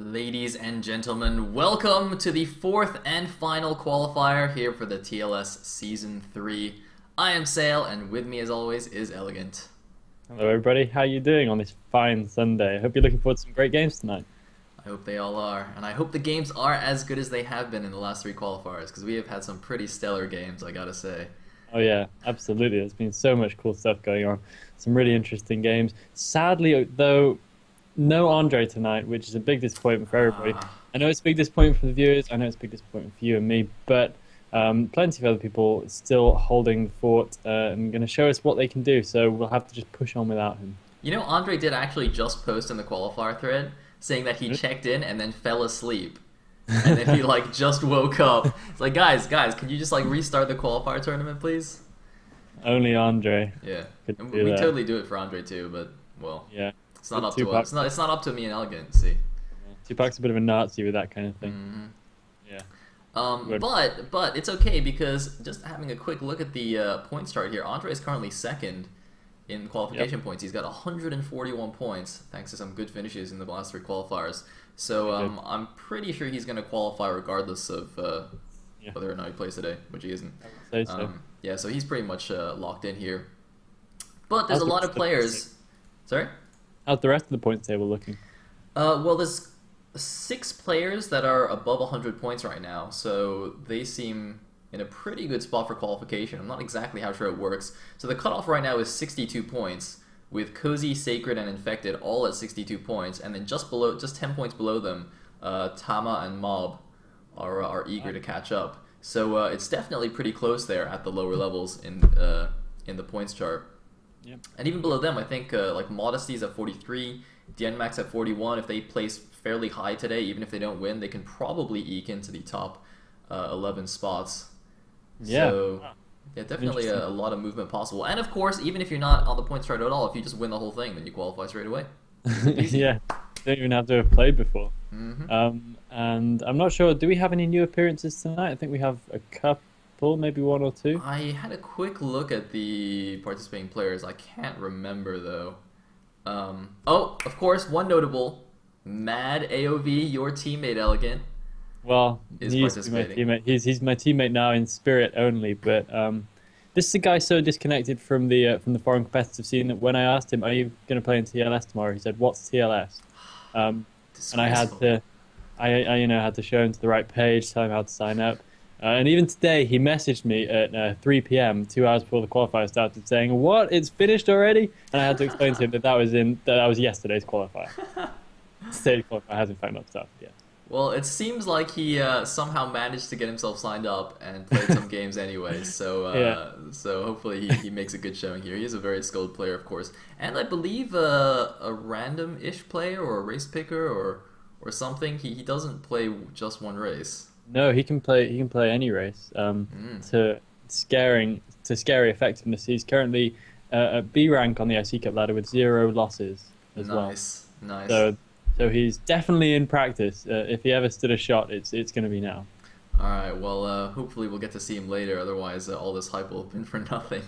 Ladies and gentlemen, welcome to the fourth and final qualifier here for the TLS Season 3. I am Sale, and with me as always is Elegant. Hello everybody, how are you doing on this fine Sunday? I hope you're looking forward to some great games tonight. I hope they all are, and I hope the games are as good as they have been in the last three qualifiers, because we have had some pretty stellar games, I gotta say. Oh yeah, absolutely. There's been so much cool stuff going on. Some really interesting games. Sadly, though, no Andre tonight, which is a big disappointment for everybody. Ah, I know it's a big disappointment for the viewers. I know it's a big disappointment for you and me, but plenty of other people still holding the fort and going to show us what they can do. So we'll have to just push on without him. you know, Andre did actually just post in the qualifier thread saying that he Really? checked in and then fell asleep. And then he just woke up. It's like, guys, can you just restart the qualifier tournament, please? Only Andre Yeah, could and do we that. totally do it for Andre too, but well, Yeah, it's not up to Tupac. us. It's not up to me and Elegant. See, Tupac's a bit of a Nazi with that kind of thing. hmm Yeah. Good. but it's okay because just having a quick look at the points chart here, Andre is currently second in qualification points. He's got 141 points thanks to some good finishes in the last three qualifiers. So Very good. I'm pretty sure he's going to qualify regardless of Yeah. whether or not he plays today, which he isn't. I would say so. Yeah, so he's pretty much locked in here. But there's How's a the lot rest of of the points players. Sorry. How's the rest of the points table looking? Well, there's six players that are above 100 points right now, so they seem in a pretty good spot for qualification. I'm not exactly how sure it works. So the cutoff right now is 62 points, with KenZy, Sacred, and Infected all at 62 points, and then just 10 points below them, Tama and Mob are eager to catch up. So it's definitely pretty close there at the lower levels in the points chart. Yep. And even below them, I think Modesty's at 43, Dienmax at 41. If they place fairly high today, even if they don't win, they can probably eke into the top 11 spots. Yeah. So, yeah, definitely a Interesting. lot of movement possible. And of course, even if you're not on the points chart at all, if you just win the whole thing, then you qualify straight away. Easy. Yeah, don't even have to have played before. hmm And I'm not sure. Do we have any new appearances tonight? I think we have a couple, maybe one or two. I had a quick look at the participating players. I can't remember though. Oh, of course, one notable. Mad AoV, your teammate Elegant, Well, is he used to be my participating. teammate. He's my teammate now in spirit only. But this is a guy so disconnected from the foreign competitive scene that when I asked him, "Are you going to play in TLS tomorrow?" He said, "What's TLS?" And I had Disgraceful. to, had to show him to the right page, tell him how to sign up. And even today, he messaged me at 3 p.m., 2 hours before the qualifier started, saying, "What? It's finished already?" And I had to explain to him that was yesterday's qualifier. Today's qualifier has in fact not started yet. Well, it seems like he somehow managed to get himself signed up and played some games anyway. So Yeah. so hopefully he makes a good showing here. He is a very skilled player, of course, and I believe a random-ish player or a race picker or something. He doesn't play just one race. No, he can play. He can play any race. Mm, To scary effectiveness. He's currently at B rank on the IC Cup ladder with 0 losses as well. nice, nice. So he's definitely in practice. If he ever stood a shot, it's going to be now. All right. Well, hopefully we'll get to see him later. Otherwise, all this hype will have been for nothing.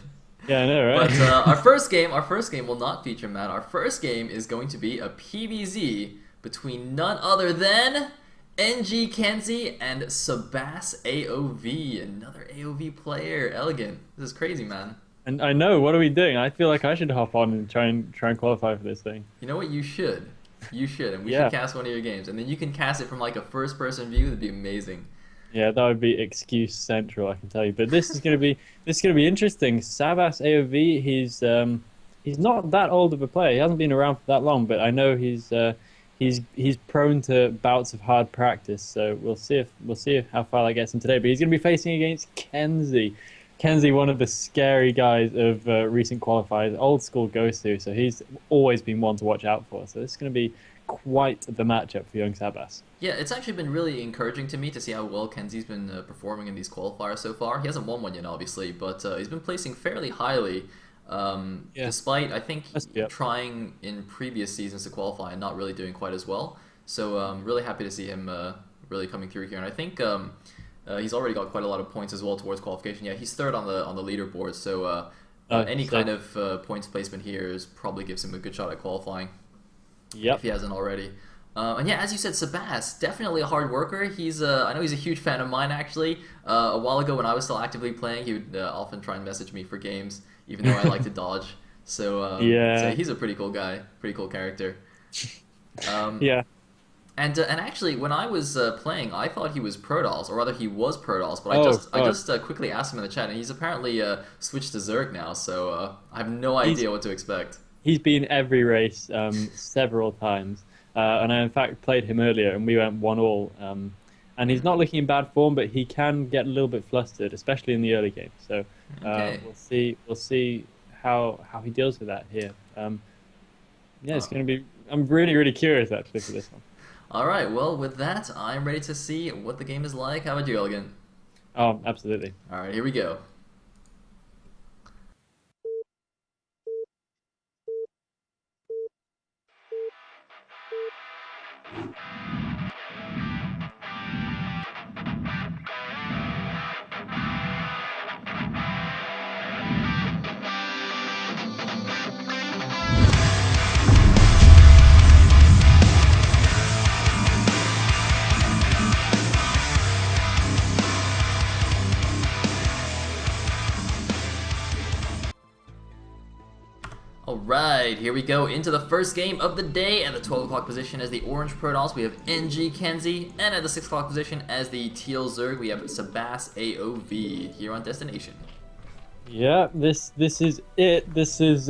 Yeah, I know, But right? our first game will not feature Matt. Our first game is going to be a PvZ between none other than NG KenZy and Sabas AoV, another AoV player. Elegant. This is crazy, man. And I know. What are we doing? I feel like I should hop on and try and qualify for this thing. You know what? You should. You should, and we Yeah. should cast one of your games, and then you can cast it from a first-person view. That'd be amazing. Yeah, that would be excuse central, I can tell you. But this is gonna be interesting. Sabas AoV, he's not that old of a player. He hasn't been around for that long, but I know he's prone to bouts of hard practice. So we'll see if how far that gets him today. But he's gonna be facing against KenZy. KenZy, one of the scary guys of recent qualifiers, old school goes-to. So he's always been one to watch out for. So this is gonna be quite the matchup for young Sabas. Yeah, it's actually been really encouraging to me to see how well KenZy's been performing in these qualifiers so far. He hasn't won one yet, obviously, but he's been placing fairly highly, Yeah, despite, I think, must be up. trying in previous seasons to qualify and not really doing quite as well. So I'm really happy to see him really coming through here. And I think he's already got quite a lot of points as well towards qualification. Yeah, he's third on the leaderboard, so any So kind of points placement here probably gives him a good shot at qualifying if yep. he hasn't already. And yeah, as you said, Sabas, definitely a hard worker. I know he's a huge fan of mine actually. A while ago when I was still actively playing, he would often try and message me for games, even though I like to dodge. So Yeah, he's a pretty cool guy, pretty cool character. Um, yeah. and actually, when I was playing, I thought he was Protoss, or rather, he was Protoss. But Oh I God, just quickly asked him in the chat, and he's apparently switched to Zerg now. So I have no he's idea what to expect. he's been every race several times, and I in fact played him earlier, and we went 1-1. And he's not looking in bad form, but he can get a little bit flustered, especially in the early game. So Okay. we'll see how he deals with that here. Yeah, it's Uh, going to be. I'm really curious actually for this one. all right. Well, with that, I'm ready to see what the game is like. How about you, Elegant? Oh, absolutely. All right, here we go. Alright, here we go into the first game of the day. At the 12 o'clock position as the orange Protoss, we have NG KenZy, and at the 6 o'clock position as the teal Zerg, we have Sabas AoV here on Destination. Yeah, this is it. This is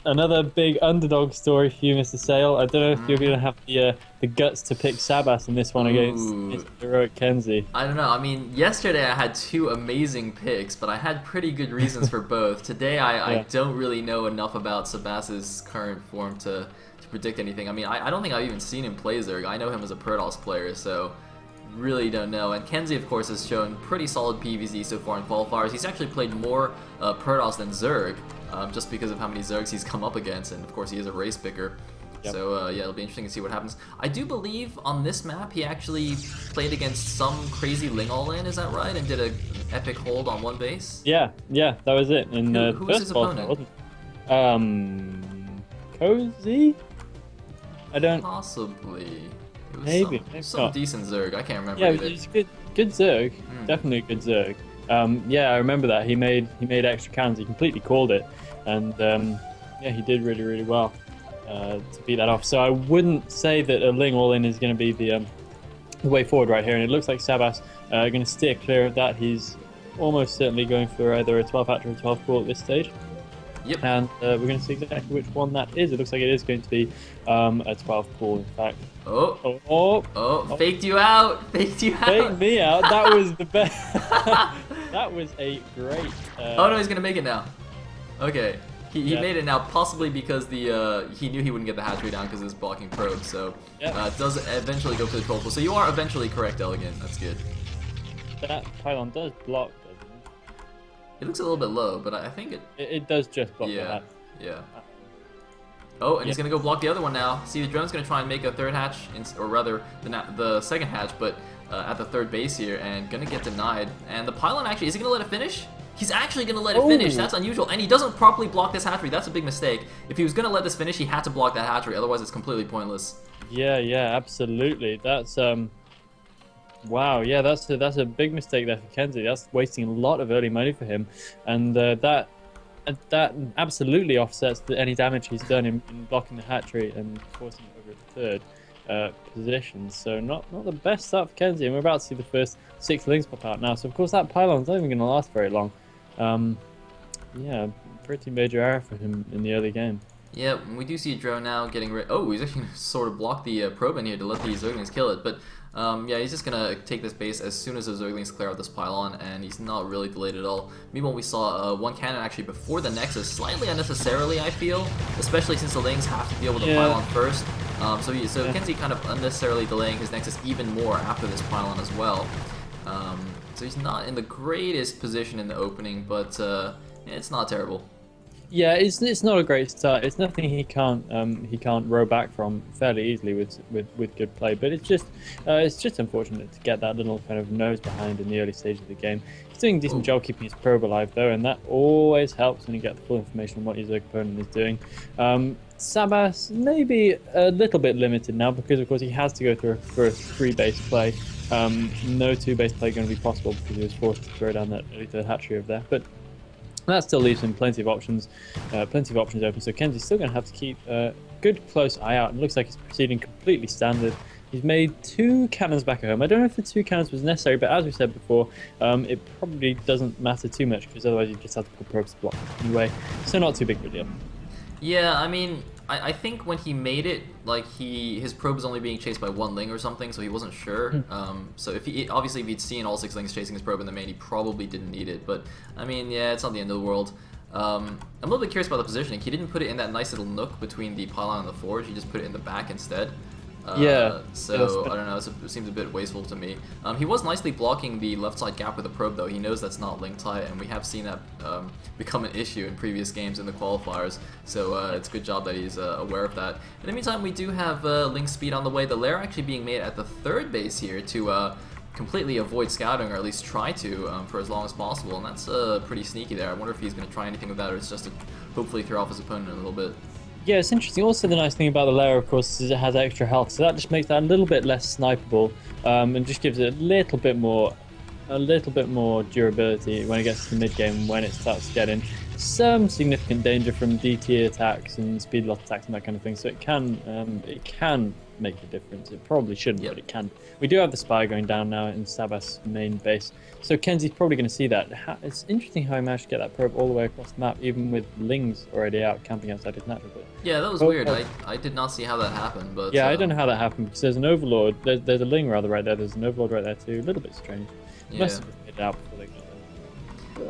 another big underdog story for you, Mr. Sale. I don't know if you're going to have the guts to pick Sabas in this one against Ooh. Mr. Heroic KenZy. I don't know, I mean, yesterday I had two amazing picks, but I had pretty good reasons for both. Today I Yeah. don't really know enough about Sabas's current form to predict anything. I mean, I don't think I've even seen him play Zerg. I know him as a Protoss player, so really don't know. And KenZy, of course, has shown pretty solid PvZ so far in qualifiers. He's actually played more Protoss than Zerg, just because of how many Zergs he's come up against, and of course he is a race picker. Yep. So yeah, it'll be interesting to see what happens. I do believe on this map he actually played against some crazy Ling all-in, is that right? And did an epic hold on one base? Yeah, that was it. In Who was first his qualifier, opponent? wasn't it? Cozy? I don't. Possibly. It was Maybe some not. decent Zerg, I can't remember Yeah, either. it was good Zerg. Hmm. Definitely a good Zerg. Yeah, I remember that. He made extra cans. He completely called it, and yeah, he did really well to beat that off. So I wouldn't say that a Ling all in is going to be the way forward right here. And it looks like Sabas going to steer clear of that. He's almost certainly going for either a 12 hatch or a 12 pool at this stage. Yep. And we're going to see exactly which one that is. It looks like it is going to be a 12 pool, in fact. Oh, faked you out! Faked you out! Fake me out. That was the best. That was a great. Oh no, he's gonna make it now. Okay, he Yeah. made it now, possibly because he knew he wouldn't get the hatchery down because of his blocking probe. So Yeah. does eventually go for the 12 pool. So you are eventually correct, Elegant. That's good. That pylon does block, doesn't It looks a little bit low, but I think it. it does just block Yeah, that. yeah. Oh, and he's Yeah. gonna go block the other one now. See, the drone's gonna try and make a third hatch, or rather the second hatch, but at the third base here, and gonna get denied. And the pylon actually, is he gonna let it finish? He's actually gonna let it finish. Oh. That's unusual, and he doesn't properly block this hatchery. That's a big mistake. If he was gonna let this finish, he had to block that hatchery. Otherwise, it's completely pointless. Yeah, absolutely. That's wow, yeah, that's a big mistake there for KenZy. That's wasting a lot of early money for him, and that absolutely offsets any damage he's done in blocking the hatchery and forcing it over the third position. So not the best start for KenZy, and we're about to see the first 6 Lings pop out now. So of course that pylon's not even going to last very long. Yeah, pretty major error for him in the early game. Yeah, we do see a drone now getting ready. Oh, he's actually gonna sort of block the probe in here to let the Zerglings kill it. But yeah, he's just gonna take this base as soon as the Zerglings clear out this pylon, and he's not really delayed at all. Meanwhile, we saw one cannon actually before the Nexus, slightly unnecessarily, I feel, especially since the Lings have to deal with the pylon first. So KenZy kind of unnecessarily delaying his Nexus even more after this pylon as well. So he's not in the greatest position in the opening, but it's not terrible. Yeah, it's not a great start. It's nothing he can't row back from fairly easily with good play. But it's just unfortunate to get that little kind of nose behind in the early stage of the game. He's doing a decent job keeping his probe alive though, and that always helps when you get the full information on what your opponent is doing. Sabas maybe a little bit limited now because, of course, he has to go through for a three-base play. No two-base play going to be possible because he was forced to throw down that early third hatchery over there. But that still leaves him plenty of options open. So KenZy's still going to have to keep a good close eye out. It looks like he's proceeding completely standard. He's made 2 cannons back at home. I don't know if the 2 cannons was necessary, but as we said before, it probably doesn't matter too much because otherwise you just have to put probes to block anyway. So not too big of a deal. Yeah, I mean, I think when he made it, like his probe was only being chased by 1 Ling or something, so he wasn't sure. So if obviously if he'd seen all 6 Lings chasing his probe in the main, he probably didn't need it. But I mean, yeah, it's not the end of the world. I'm a little bit curious about the positioning. He didn't put it in that nice little nook between the pylon and the forge. He just put it in the back instead. So I don't know. It seems a bit wasteful to me. He was nicely blocking the left side gap with the probe, though. He knows that's not link tight, and we have seen that become an issue in previous games in the qualifiers. So it's a good job that he's aware of that. In the meantime, we do have link speed on the way. The lair actually being made at the 3rd base here to completely avoid scouting, or at least try to for as long as possible, and that's pretty sneaky there. I wonder if he's going to try anything with that, or it's just to hopefully throw off his opponent a little bit. Yeah, it's interesting. Also, the nice thing about the lair, of course, is it has extra health, so that just makes that a little bit less snipeable, and just gives it a little bit more durability when it gets to the mid game, when it starts getting some significant danger from DT attacks and speed loss attacks and that kind of thing. So it can make a difference. It probably shouldn't, but it can. We do have the spy going down now in Sabas' main base, so KenZy's probably going to see that. It's interesting how he managed to get that probe all the way across the map, even with Lings already out camping outside his natural. But yeah, that was weird. I did not see how that happened, but yeah, I don't know how that happened because there's an overlord. There's a Ling rather right there. There's an overlord right there too. A little bit strange. Yeah. Must have hit it out before they got there.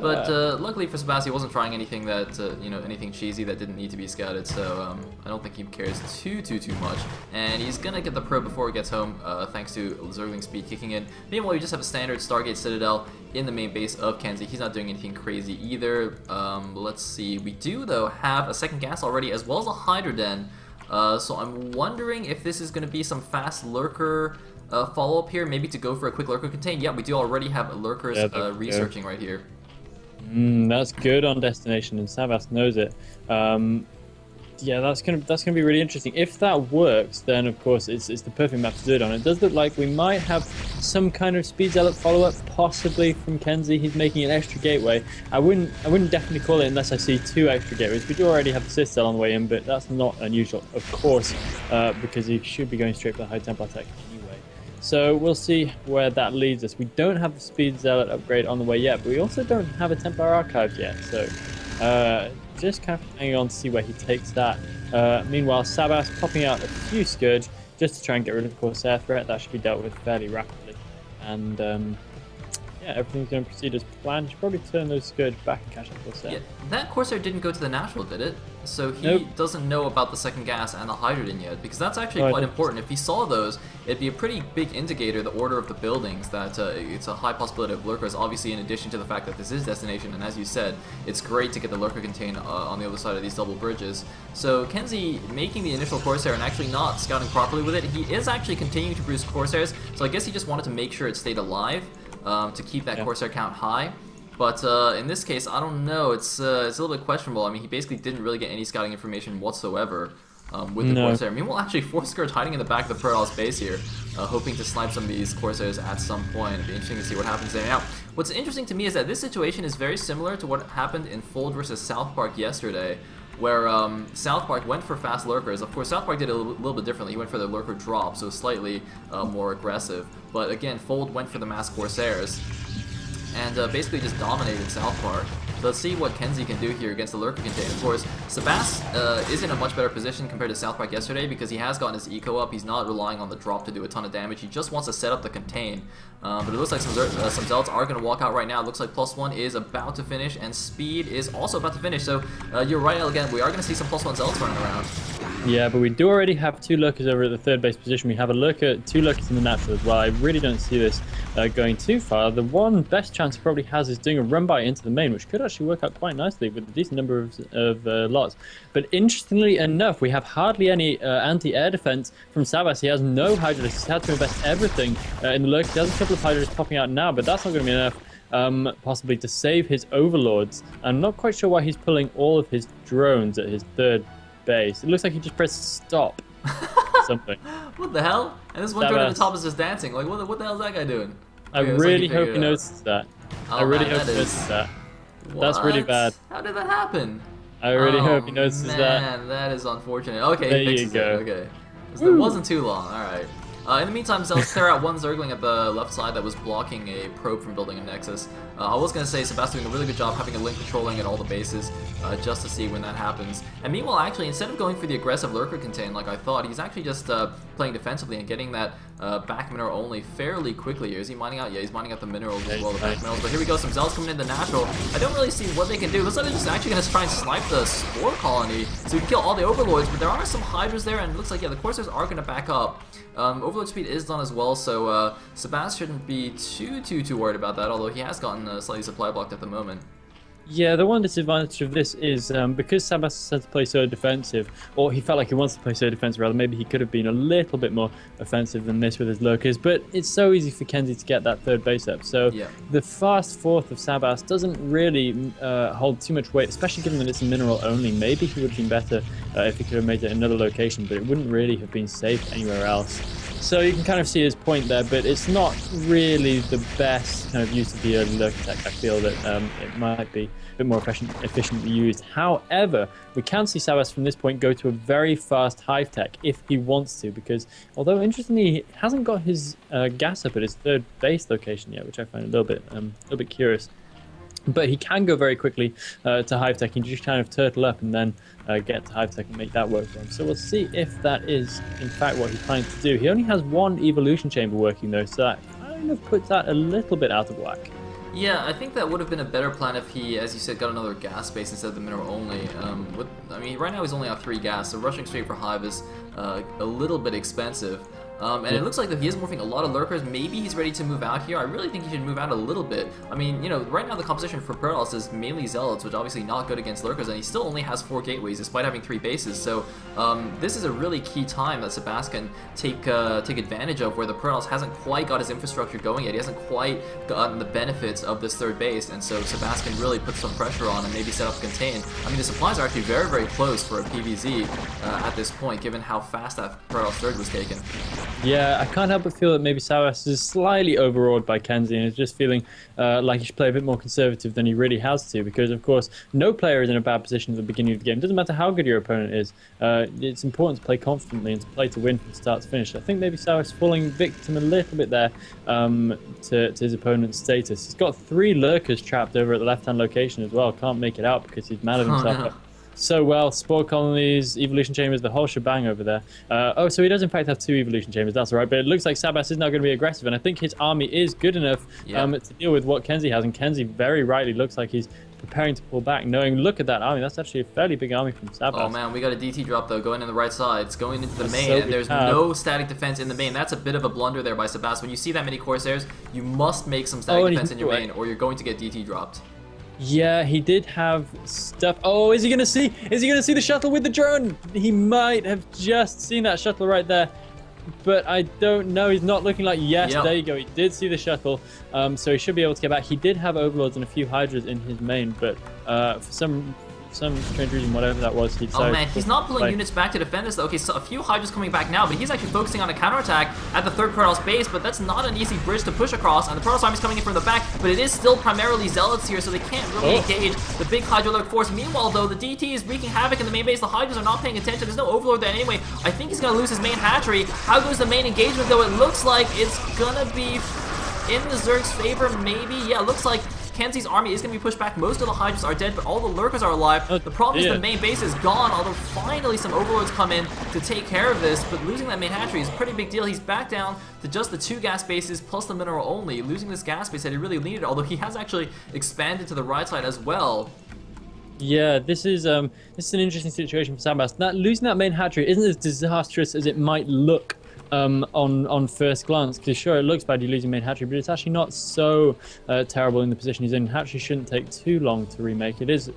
But luckily for Sabas, he wasn't trying anything that anything cheesy that didn't need to be scouted. So I don't think he cares too much. And he's gonna get the probe before he gets home, thanks to Zergling speed kicking in. Meanwhile, we just have a standard Stargate Citadel in the main base of KenZy. He's not doing anything crazy either. Let's see. We do though have a second gas already, as well as a Hydra Den. So I'm wondering if this is gonna be some fast lurker follow-up here, maybe to go for a quick lurker contain. Yeah, we do already have lurkers researching right here. That's good on destination, and Sabas knows it. Yeah, that's gonna be really interesting. If that works, then of course it's the perfect map to do it on. It does look like we might have some kind of speed zealot follow-up, possibly from KenZy. He's making an extra gateway. I wouldn't definitely call it unless I see 2 extra gateways. We do already have the Citadel on the way in, but that's not unusual, of course, because he should be going straight for the High Templar tech anyway. So we'll see where that leads us. We don't have the speed zealot upgrade on the way yet, but we also don't have a Templar archive yet. So just kind of hanging on to see where he takes that. Meanwhile, Sabas popping out a few Scourge just to try and get rid of the Corsair threat. That should be dealt with fairly rapidly. And yeah, everything's going to proceed as planned. Should probably turn those Scourge back and catch up Corsair. Yeah, that Corsair didn't go to the natural, did it? So he doesn't know about the second gas and the Hydrogen yet, because that's actually quite important. If he saw those, it'd be a pretty big indicator, the order of the buildings, that it's a high possibility of lurkers, obviously in addition to the fact that this is destination, and as you said, it's great to get the lurker contain on the other side of these double bridges. So KenZy making the initial Corsair and actually not scouting properly with it. He is actually continuing to produce Corsairs, so I guess he just wanted to make sure it stayed alive to keep that Corsair count high. But in this case, I don't know. It's a little bit questionable. I mean, he basically didn't really get any scouting information whatsoever with the Corsair. Meanwhile, actually, 4 Scourge hiding in the back of the Protoss base here, hoping to snipe some of these Corsairs at some point. It'd be interesting to see what happens there. Now, what's interesting to me is that this situation is very similar to what happened in Fold versus South Park yesterday, where South Park went for fast lurkers. Of course, South Park did it a little bit differently. He went for the lurker drop, so slightly more aggressive. But again, Fold went for the mass Corsairs and basically just dominated South Park. So let's see what KenZy can do here against the lurker contain. Of course, Sabas is in a much better position compared to South Park yesterday because he has gotten his eco up. He's not relying on the drop to do a ton of damage. He just wants to set up the contain. But it looks like some Zealots are going to walk out right now. It looks like +1 is about to finish, and Speed is also about to finish. So you're right, again, we are going to see some +1 Zealots running around. Yeah, but we do already have 2 lurkers over at the 3rd base position. We have a 2 lurkers in the natural as well. I really don't see this going too far. The one best chance it probably has is doing a run by into the main, which could actually work out quite nicely with a decent number of lots. But interestingly enough, we have hardly any anti-air defense from Sabas. He has no Hydra. He's had to invest everything in the lurkers. He has a couple of Hydras popping out now, but that's not going to be enough. Possibly to save his overlords. I'm not quite sure why he's pulling all of his drones at his 3rd base. It looks like he just pressed stop. Something. What the hell? And this one drone at the top is just dancing. Like, what the hell is that guy doing? I really hope he notices that. I really hope he notices that. That's really bad. How did that happen? I really hope he notices that. Man, that is unfortunate. Okay, there you go. Okay. It wasn't too long. Alright. In the meantime, Zel's clear out one Zergling at the left side that was blocking a probe from building a Nexus. I was going to say Sabas doing a really good job having a Link controlling at all the bases, just to see when that happens. And meanwhile, actually, instead of going for the aggressive Lurker contain like I thought, he's actually just playing defensively and getting that back mineral only fairly quickly. Is he mining out? Yeah, he's mining out the minerals as well, the back minerals. But here we go, some Zel's coming into natural. I don't really see what they can do. Looks like they're just actually going to try and snipe the Spore Colony so we can kill all the Overlords, but there are some Hydras there, and it looks like, yeah, the Corsairs are going to back up. Overload speed is done as well, so Sabas shouldn't be too worried about that, although he has gotten slightly supply blocked at the moment. Yeah, the one disadvantage of this is because Sabas had to play so defensive, or he felt like he wants to play so defensive rather, maybe he could have been a little bit more offensive than this with his Lurkers, but it's so easy for KenZy to get that third base up. So yeah. The fast fourth of Sabas doesn't really hold too much weight, especially given that it's a mineral only. Maybe he would have been better if he could have made it another location, but it wouldn't really have been safe anywhere else. So you can kind of see his point there, but it's not really the best kind of use of the lurk attack. I feel that it might be a bit more efficiently used. However, we can see Sabas from this point go to a very fast hive tech if he wants to, because although interestingly he hasn't got his gas up at his third base location yet, which I find a little bit curious. But he can go very quickly to hive tech and just kind of turtle up and then get to hive tech and make that work for him. So we'll see if that is in fact what he's planning to do. He only has one evolution chamber working though, so that kind of puts that a little bit out of whack. Yeah, I think that would have been a better plan if he, as you said, got another gas base instead of the mineral only. I mean, right now he's only on 3 gas, so rushing straight for hive is a little bit expensive. And it looks like that he is morphing a lot of Lurkers. Maybe he's ready to move out here. I really think he should move out a little bit. I mean, you know, right now the composition for Protoss is mainly Zealots, which obviously not good against Lurkers, and he still only has 4 gateways despite having 3 bases. So this is a really key time that Sabas can take advantage of, where the Protoss hasn't quite got his infrastructure going yet. He hasn't quite gotten the benefits of this third base, and so Sabas can really put some pressure on and maybe set up a contain. I mean, the supplies are actually very close for a PVZ at this point, given how fast that Protoss third was taken. Yeah, I can't help but feel that maybe Sabas is slightly overawed by KenZy and is just feeling like he should play a bit more conservative than he really has to, because of course no player is in a bad position at the beginning of the game. It doesn't matter how good your opponent is. It's important to play confidently and to play to win from start to finish. I think maybe Sabas is falling victim a little bit there to his opponent's status. He's got 3 Lurkers trapped over at the left-hand location as well. Can't make it out because he's mad at himself. So well, Spore Colonies, Evolution Chambers, the whole shebang over there. Oh, so he does in fact have 2 Evolution Chambers, that's right, but it looks like Sabas is now going to be aggressive, and I think his army is good enough to deal with what KenZy has, and KenZy very rightly looks like he's preparing to pull back, knowing, look at that army, that's actually a fairly big army from Sabas. Oh man, we got a DT drop though, going in the right side. It's going into the main, and there's no static defense in the main. That's a bit of a blunder there by Sabas. When you see that many Corsairs, you must make some static defense in your main, or you're going to get DT dropped. Yeah, he did have stuff. Oh, is he gonna see? Is he gonna see the shuttle with the drone? He might have just seen that shuttle right there, but I don't know. He's not looking like yes. There you go. He did see the shuttle, so he should be able to get back. He did have overlords and a few hydras in his main, but for some strange reason, whatever that was, he decided. Oh man, he's not pulling units back to defend this though. Okay, so a few hydras coming back now, but he's actually focusing on a counterattack at the third Protoss base, but that's not an easy bridge to push across, and the Protoss army's coming in from the back, but it is still primarily Zealots here, so they can't really engage the big Hydra Lurk force. Meanwhile though, the DT is wreaking havoc in the main base. The Hydras are not paying attention. There's no Overlord there anyway. I think he's gonna lose his main hatchery. How goes the main engagement though? It looks like it's gonna be in the Zerg's favor, maybe. Yeah, it looks like KenZy's army is going to be pushed back. Most of the Hydras are dead, but all the Lurkers are alive. The problem is the main base is gone, although finally some Overlords come in to take care of this, but losing that main hatchery is a pretty big deal. He's back down to just the 2 gas bases plus the mineral only, losing this gas base that he really needed, although he has actually expanded to the right side as well. Yeah, this is an interesting situation for Sabas. Losing that main hatchery isn't as disastrous as it might look on first glance, because sure, it looks bad you're losing main hatchery, but it's actually not so terrible in the position he's in. Hatchery shouldn't take too long to remake. It is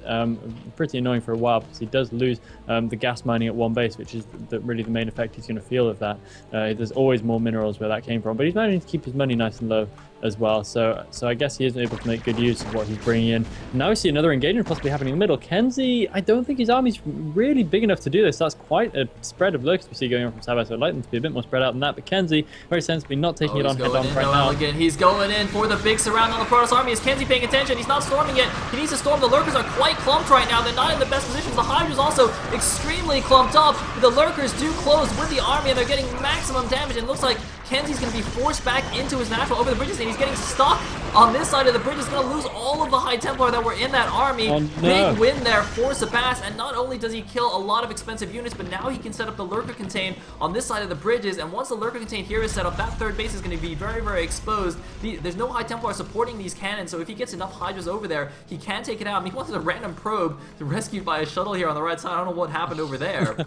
pretty annoying for a while because he does lose the gas mining at one base, which is really the main effect he's going to feel of that. There's always more minerals where that came from, but he's managing to keep his money nice and low as well. So I guess he is able to make good use of what he's bringing in. Now we see another engagement possibly happening in the middle. KenZy, I don't think his army's really big enough to do this. That's quite a spread of lurks we see going on from Sabas. I'd like them to be a bit more spread out than that, but KenZy, very sensibly not taking it on head on right now. Elegant. He's going in for the big surround on the Protoss army. Is KenZy paying attention? He's not storming yet. He needs to storm. The lurkers are quite clumped right now. They're not in the best positions. The Hydra's also extremely clumped up. The lurkers do close with the army, and they're getting maximum damage. And it looks like KenZy's going to be forced back into his natural over the bridges, and he's getting stuck on this side of the bridge. He's going to lose all of the High Templar that were in that army. Oh, no. Big win there for Sabas, and not only does he kill a lot of expensive units, but now he can set up the Lurker Contain on this side of the bridges, and once the Lurker Contain here is set up, that third base is going to be very, very exposed. There's no High Templar supporting these cannons, so if he gets enough Hydras over there, he can take it out. I mean, he wanted a random probe to rescued by a shuttle here on the right side. I don't know what happened over there.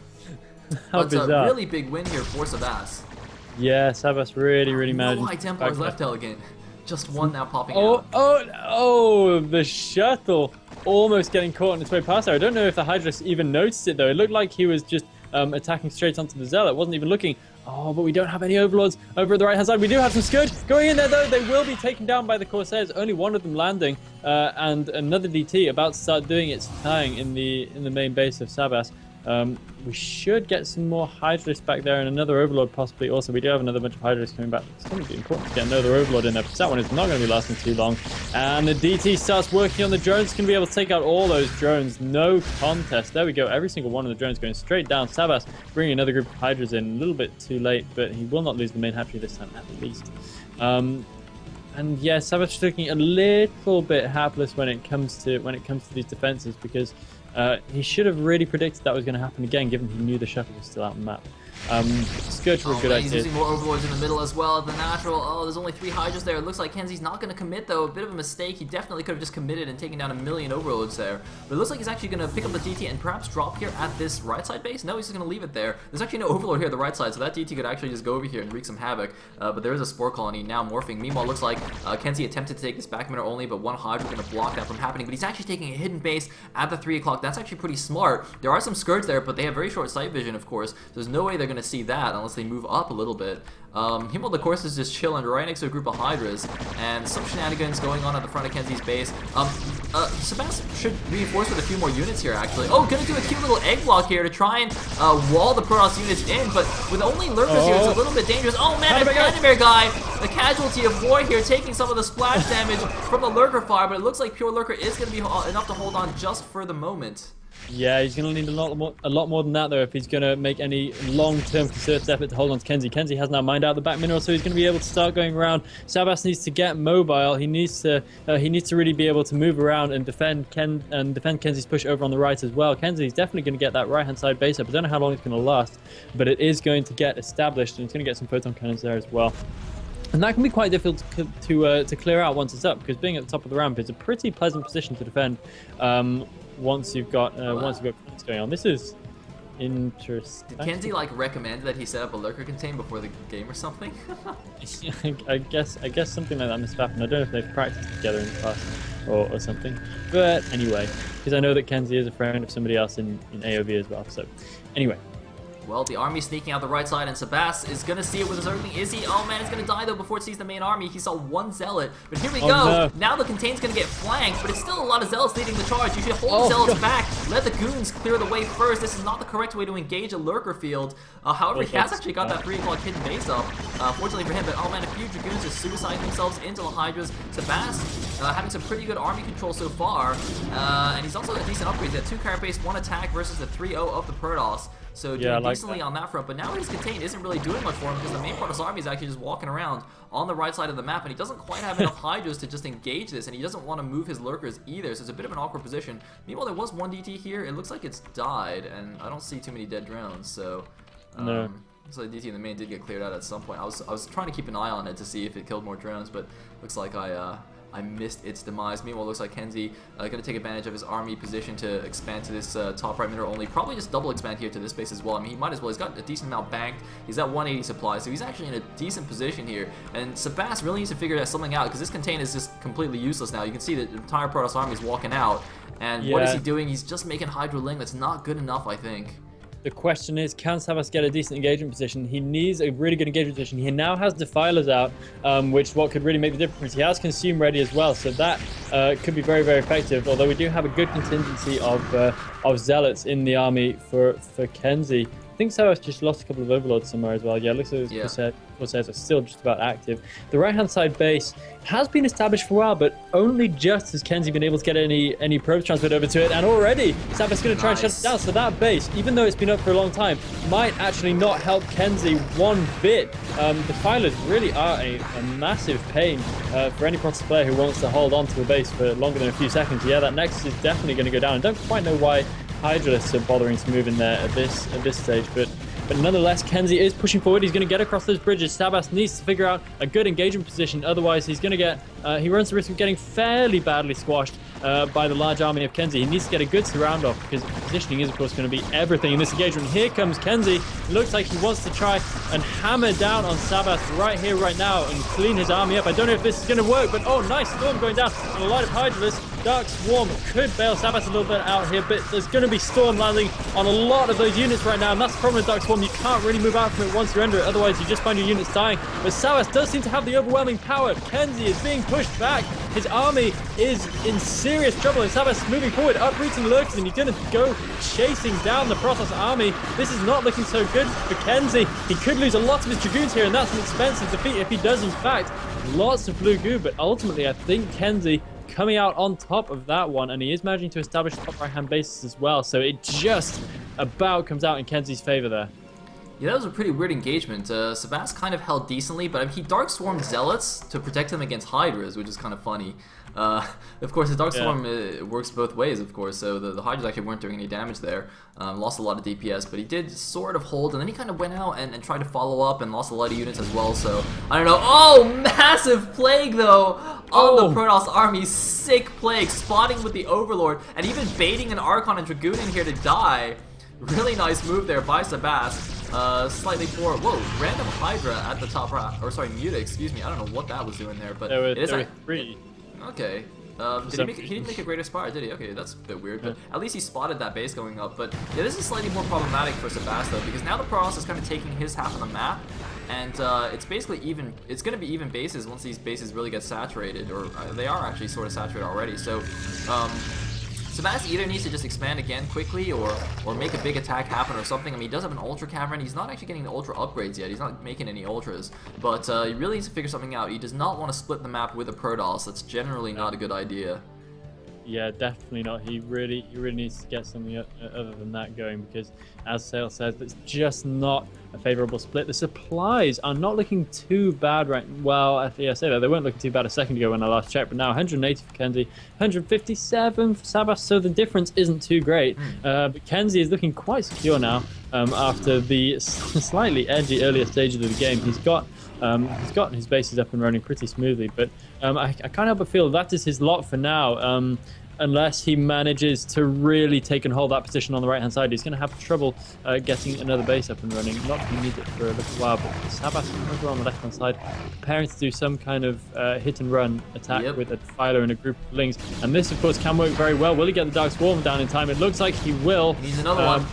But a really big win here for Sabas. Yeah, Sabas really managed. No High Templars left, Elegant. Just one now popping out. Oh, the shuttle almost getting caught in its way past there. I don't know if the Hydras even noticed it, though. It looked like he was just attacking straight onto the Zealot. Wasn't even looking. Oh, but we don't have any Overlords over at the right-hand side. We do have some Scourge going in there, though. They will be taken down by the Corsairs. Only one of them landing, and another DT about to start doing its tying in the main base of Sabas. We should get some more Hydras back there and another Overlord possibly also. We do have another bunch of Hydras coming back. It's going to be important to get another Overlord in there because that one is not going to be lasting too long. And the DT starts working on the drones. Going to be able to take out all those drones. No contest. There we go. Every single one of the drones going straight down. Sabas bringing another group of Hydras in. A little bit too late, but he will not lose the main hatchery this time at least. And yeah, Sabas is looking a little bit hapless when it comes to these defenses because he should have really predicted that was going to happen again, given he knew the shuttle was still out on the map. Scourge were good He's using more Overlords in the middle as well. The natural. Oh, there's only 3 Hydras there. It looks like KenZy's not going to commit, though. A bit of a mistake. He definitely could have just committed and taken down 1,000,000 Overlords there. But it looks like he's actually going to pick up the DT and perhaps drop here at this right side base. No, he's just going to leave it there. There's actually no Overlord here at the right side, so that DT could actually just go over here and wreak some havoc. But there is a Spore Colony now morphing. Meanwhile, it looks like KenZy attempted to take this back mineral only, but one Hydra going to block that from happening. But he's actually taking a hidden base at the 3 o'clock. That's actually pretty smart. There are some Scourge there, but they have very short sight vision, of course. There's no way they're going to see that unless they move up a little bit. Himmel, of course, is just chilling right next to a group of Hydras, and some shenanigans going on at the front of KenZy's base. Sabas should reinforce with a few more units here, actually. Oh, gonna do a cute little egg block here to try and wall the Protoss units in, but with only lurkers here, it's a little bit dangerous. Oh man, a Panda guy, the casualty of war here, taking some of the splash damage from the lurker fire, but it looks like pure lurker is gonna be enough to hold on just for the moment. Yeah, he's going to need a lot more than that, though, if he's going to make any long-term concerted effort to hold on to KenZy. KenZy has now mined out the back mineral, so he's going to be able to start going around. Sabas needs to get mobile. He needs to really be able to move around and defend KenZy's push over on the right as well. KenZy's definitely going to get that right-hand side base up. I don't know how long it's going to last, but it is going to get established, and it's going to get some photon cannons there as well. And that can be quite difficult to clear out once it's up, because being at the top of the ramp is a pretty pleasant position to defend. Once you've got things going on. This is interesting. Did KenZy like recommend that he set up a lurker contain before the game or something? I guess something like that must have happened. I don't know if they've practiced together in the past or something. But anyway, because I know that KenZy is a friend of somebody else in AoV as well. So anyway. Well, the army's sneaking out the right side, and Sabas is going to see it with his Earthling. Is he? Oh man, it's going to die though before it sees the main army. He saw one Zealot, but here we go. No. Now the Contain's going to get flanked, but it's still a lot of Zealots leading the charge. You should hold the Zealots back. Let the Goons clear the way first. This is not the correct way to engage a Lurker field. However, he has actually got that 3 o'clock hidden base up, fortunately for him. But oh man, a few Dragoons just suiciding themselves into the Hydras. Sabas having some pretty good army control so far, and he's also got decent upgrades. He had 2 Carapace, 1 attack versus the 3-0 of the Protoss. So doing decently on that front, but now his Contain isn't really doing much for him because the main Protoss army is actually just walking around on the right side of the map, and he doesn't quite have enough Hydras to just engage this, and he doesn't want to move his Lurkers either, so it's a bit of an awkward position. Meanwhile, there was one DT here. It looks like it's died, and I don't see too many dead drones, so... No. So the DT in the main did get cleared out at some point. I was trying to keep an eye on it to see if it killed more drones, but looks like I I missed its demise. Meanwhile, it looks like KenZy going to take advantage of his army position to expand to this top right mineral only. Probably just double expand here to this base as well. I mean, he might as well. He's got a decent amount banked. He's at 180 supply, so he's actually in a decent position here. And Sabas really needs to figure something out because this contain is just completely useless now. You can see that the entire Protoss army is walking out. And what is he doing? He's just making Hydro Ling. That's not good enough, I think. The question is, can Sabas get a decent engagement position? He needs a really good engagement position. He now has Defilers out, which what could really make the difference. He has Consume ready as well, so that could be very, very effective. Although we do have a good contingency of Zealots in the army for KenZy. I think Sabas just lost a couple of Overlords somewhere as well. Yeah, it looks like Corsairs are still just about active. The right-hand side base has been established for a while, but only just has KenZy been able to get any probes transferred over to it, and already Sabas is going to try and shut it down. So that base, even though it's been up for a long time, might actually not help KenZy one bit. The Defilers really are a massive pain for any Protoss player who wants to hold on to a base for longer than a few seconds. Yeah, that Nexus is definitely going to go down. I don't quite know why Hydralists are bothering to move in there at this stage, but nonetheless, KenZy is pushing forward. He's going to get across those bridges. Sabas needs to figure out a good engagement position. Otherwise, he's going to get he runs the risk of getting fairly badly squashed by the large army of KenZy. He needs to get a good surround off because positioning is, of course, going to be everything in this engagement. Here comes KenZy. It looks like he wants to try and hammer down on Sabas right here, right now, and clean his army up. I don't know if this is going to work, but oh, nice Storm going down on a lot of Hydralists. Dark Swarm could bail Sabas a little bit out here, but there's going to be Storm landing on a lot of those units right now, and that's the problem with Dark Swarm. You can't really move out from it once you enter it, otherwise you just find your units dying. But Sabas does seem to have the overwhelming power. KenZy is being pushed back. His army is in serious trouble, and Sabas moving forward, uprooting Lurkers, and he's going to go chasing down the Protoss army. This is not looking so good for KenZy. He could lose a lot of his Dragoons here, and that's an expensive defeat if he does, in fact. Lots of blue goo, but ultimately I think KenZy coming out on top of that one, and he is managing to establish top right-hand bases as well, so it just about comes out in KenZy's favor there. Yeah, that was a pretty weird engagement. Sabas kind of held decently, but he Dark Swarmed Zealots to protect him against Hydras, which is kind of funny. Of course, the Dark Swarm works both ways, of course, so the Hydras actually weren't doing any damage there. Lost a lot of DPS, but he did sort of hold, and then he kind of went out and tried to follow up and lost a lot of units as well, so I don't know. Oh, massive Plague, though, on the Protoss army. Sick Plague, spotting with the Overlord, and even baiting an Archon and Dragoon in here to die. Really nice move there by Sabas. Slightly forward. Whoa, random Hydra at the top right, or sorry, Muta, excuse me. I don't know what that was doing there, but it is like 3. Okay. He didn't make a Greater Spire, did he? Okay, that's a bit weird, but at least he spotted that base going up. But yeah, this is slightly more problematic for Sabas though, because now the Protoss is kind of taking his half of the map, and it's basically even. It's going to be even bases once these bases really get saturated, or they are actually sort of saturated already. So. Sabas either needs to just expand again quickly or make a big attack happen or something. I mean, he does have an Ultra Cavern. He's not actually getting the Ultra upgrades yet. He's not making any Ultras. But he really needs to figure something out. He does not want to split the map with a Protoss. That's generally not a good idea. Yeah, definitely not. He really needs to get something other than that going, because as Sale says, it's just not a favorable split. The supplies are not looking too bad right. Well, I say that they weren't looking too bad a second ago when I last checked, but now 180 for KenZy, 157 for Sabas, so the difference isn't too great. But KenZy is looking quite secure now after the slightly edgy earlier stages of the game. He's got his bases up and running pretty smoothly, but I can't help but feel that is his lot for now. Unless he manages to really take and hold that position on the right-hand side, he's going to have trouble getting another base up and running. Not that he needs it for a little while, but Sabas over on the left-hand side, preparing to do some kind of hit-and-run attack with a Defiler and a group of Lings. And this, of course, can work very well. Will he get the Dark Swarm down in time? It looks like he will. He's another one.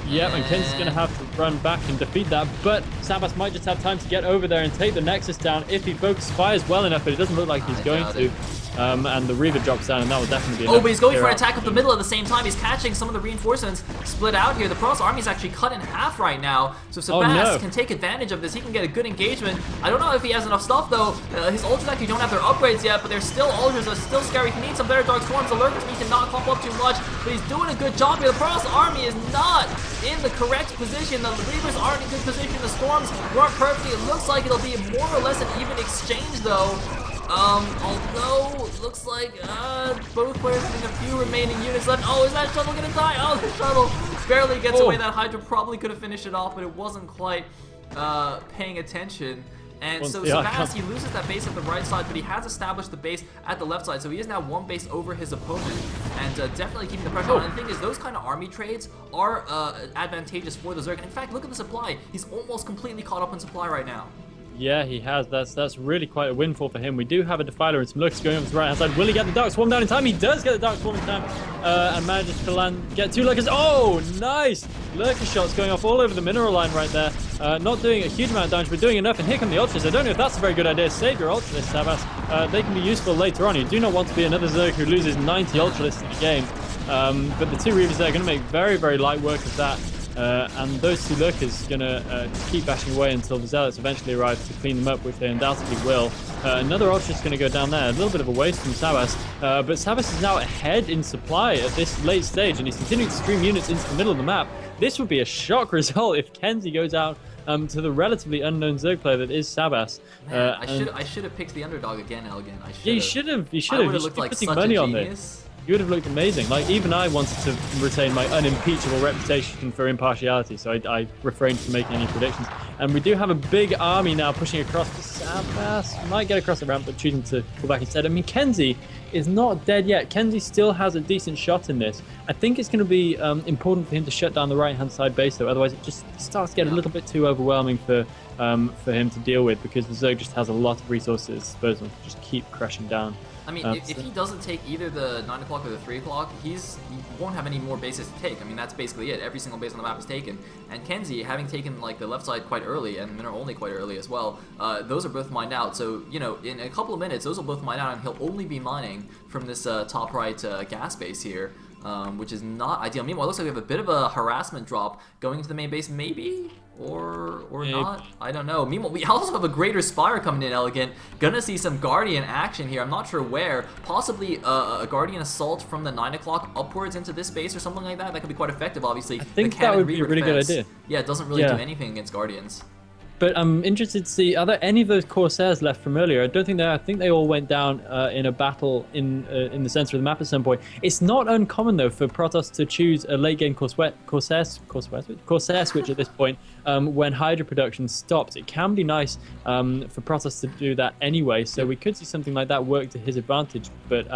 Yep, and KenZy's going to have to run back and defeat that, but Sabas might just have time to get over there and take the Nexus down if he focuses fires well enough, but it doesn't look like he's going to. And the Reaver drops down, and that will definitely be but he's going for an attack up the middle at the same time. He's catching some of the reinforcements split out here. The Protoss army is actually cut in half right now, so if Sabas can take advantage of this, he can get a good engagement. I don't know if he has enough stuff, though. His Ultras actually don't have their upgrades yet, but they're still Ultras, are still scary. He needs some better Dark Swarms. The Lurkers need to not clump up too much, but he's doing a good job here. The Protoss army is not in the correct position. The Reavers aren't in good position. The Storms weren't perfect. It looks like it'll be more or less an even exchange, though. Although, looks like, both players having a few remaining units left. Oh, is that shuttle gonna die? Oh, the shuttle barely gets away. That Hydra probably could have finished it off, but it wasn't quite, paying attention. And Once so the arc Sabas, comes. he loses that base at the right side, but he has established the base at the left side, so he is now one base over his opponent, and definitely keeping the pressure on. And the thing is, those kind of army trades are advantageous for the Zerg. And in fact, look at the supply. He's almost completely caught up in supply right now. Yeah, he has. That's really quite a windfall for him. We do have a Defiler and some Lurkers going over to the right-hand side. Will he get the Dark Swarm down in time? He does get the Dark Swarm in time. And manages to get 2 Lurkers. Oh, nice! Lurker shots going off all over the mineral line right there. Not doing a huge amount of damage, but doing enough. And here come the Ultras. I don't know if that's a very good idea. Save your Ultras, Sabas. They can be useful later on. You do not want to be another Zerg who loses 90 Ultras in the game. But the 2 Reavers there are going to make very, very light work of that. And those 2 Lurkers are going to keep bashing away until the Zealots eventually arrive to clean them up, which they undoubtedly will. Another Ultra is going to go down there. A little bit of a waste from Sabas. But Sabas is now ahead in supply at this late stage, and he's continuing to stream units into the middle of the map. This would be a shock result if KenZy goes out to the relatively unknown Zerg player that is Sabas. Man, I should have picked the underdog again, Elgin. Yeah, you should have. You should I have. would have looked like putting such money a on genius. this. You would have looked amazing. Like, even I wanted to retain my unimpeachable reputation for impartiality, so I refrained from making any predictions. And we do have a big army now pushing across to Sabas. Might get across the ramp, but choosing to go back instead. I mean, KenZy is not dead yet. KenZy still has a decent shot in this. I think it's going to be important for him to shut down the right-hand side base, though. Otherwise, it just starts to get a little bit too overwhelming for him to deal with, because the Zerg just has a lot of resources at his disposal to just keep crashing down. I mean, if he doesn't take either the 9 o'clock or the 3 o'clock, he won't have any more bases to take. I mean, that's basically it. Every single base on the map is taken. And KenZy, having taken like the left side quite early and mineral only quite early as well, those are both mined out. So, you know, in a couple of minutes, those will both mine out, and he'll only be mining from this top right gas base here, which is not ideal. Meanwhile, it looks like we have a bit of a harassment drop going into the main base, maybe? Or not? I don't know. Meanwhile, we also have a Greater Spire coming in, Elegant. Gonna see some Guardian action here. I'm not sure where. Possibly a Guardian Assault from the 9 o'clock upwards into this base or something like that. That could be quite effective, obviously. I think that would be a really good idea. Yeah, it doesn't really do anything against Guardians. But I'm interested to see, are there any of those Corsairs left from earlier? I don't think there. I think they all went down in a battle in the center of the map at some point. It's not uncommon, though, for Protoss to choose a late-game Corsair switch at this point when Hydra production stops. It can be nice for Protoss to do that anyway, so we could see something like that work to his advantage. But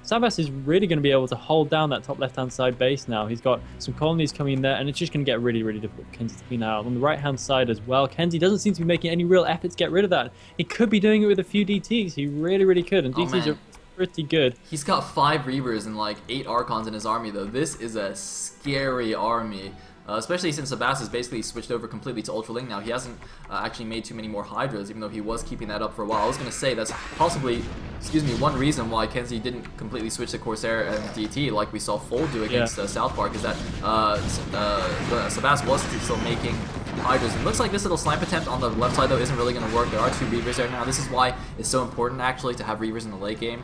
Sabas is really going to be able to hold down that top left-hand side base now. He's got some colonies coming in there, and it's just going to get really, really difficult for KenZy to clean out. On the right-hand side as well, KenZy doesn't seem to be making any real effort to get rid of that. He could be doing it with a few DTs. He really, really could, and DTs are pretty good. He's got 5 Reavers and like 8 Archons in his army, though. This is a scary army. Especially since Sabas has basically switched over completely to Ultraling now. He hasn't actually made too many more Hydras, even though he was keeping that up for a while. I was going to say that's possibly, one reason why KenZy didn't completely switch to Corsair and DT like we saw Fold do against South Park, is that Sabas was still making Hydras. It looks like this little snipe attempt on the left side, though, isn't really going to work. There are 2 Reavers there now. This is why it's so important, actually, to have Reavers in the late game.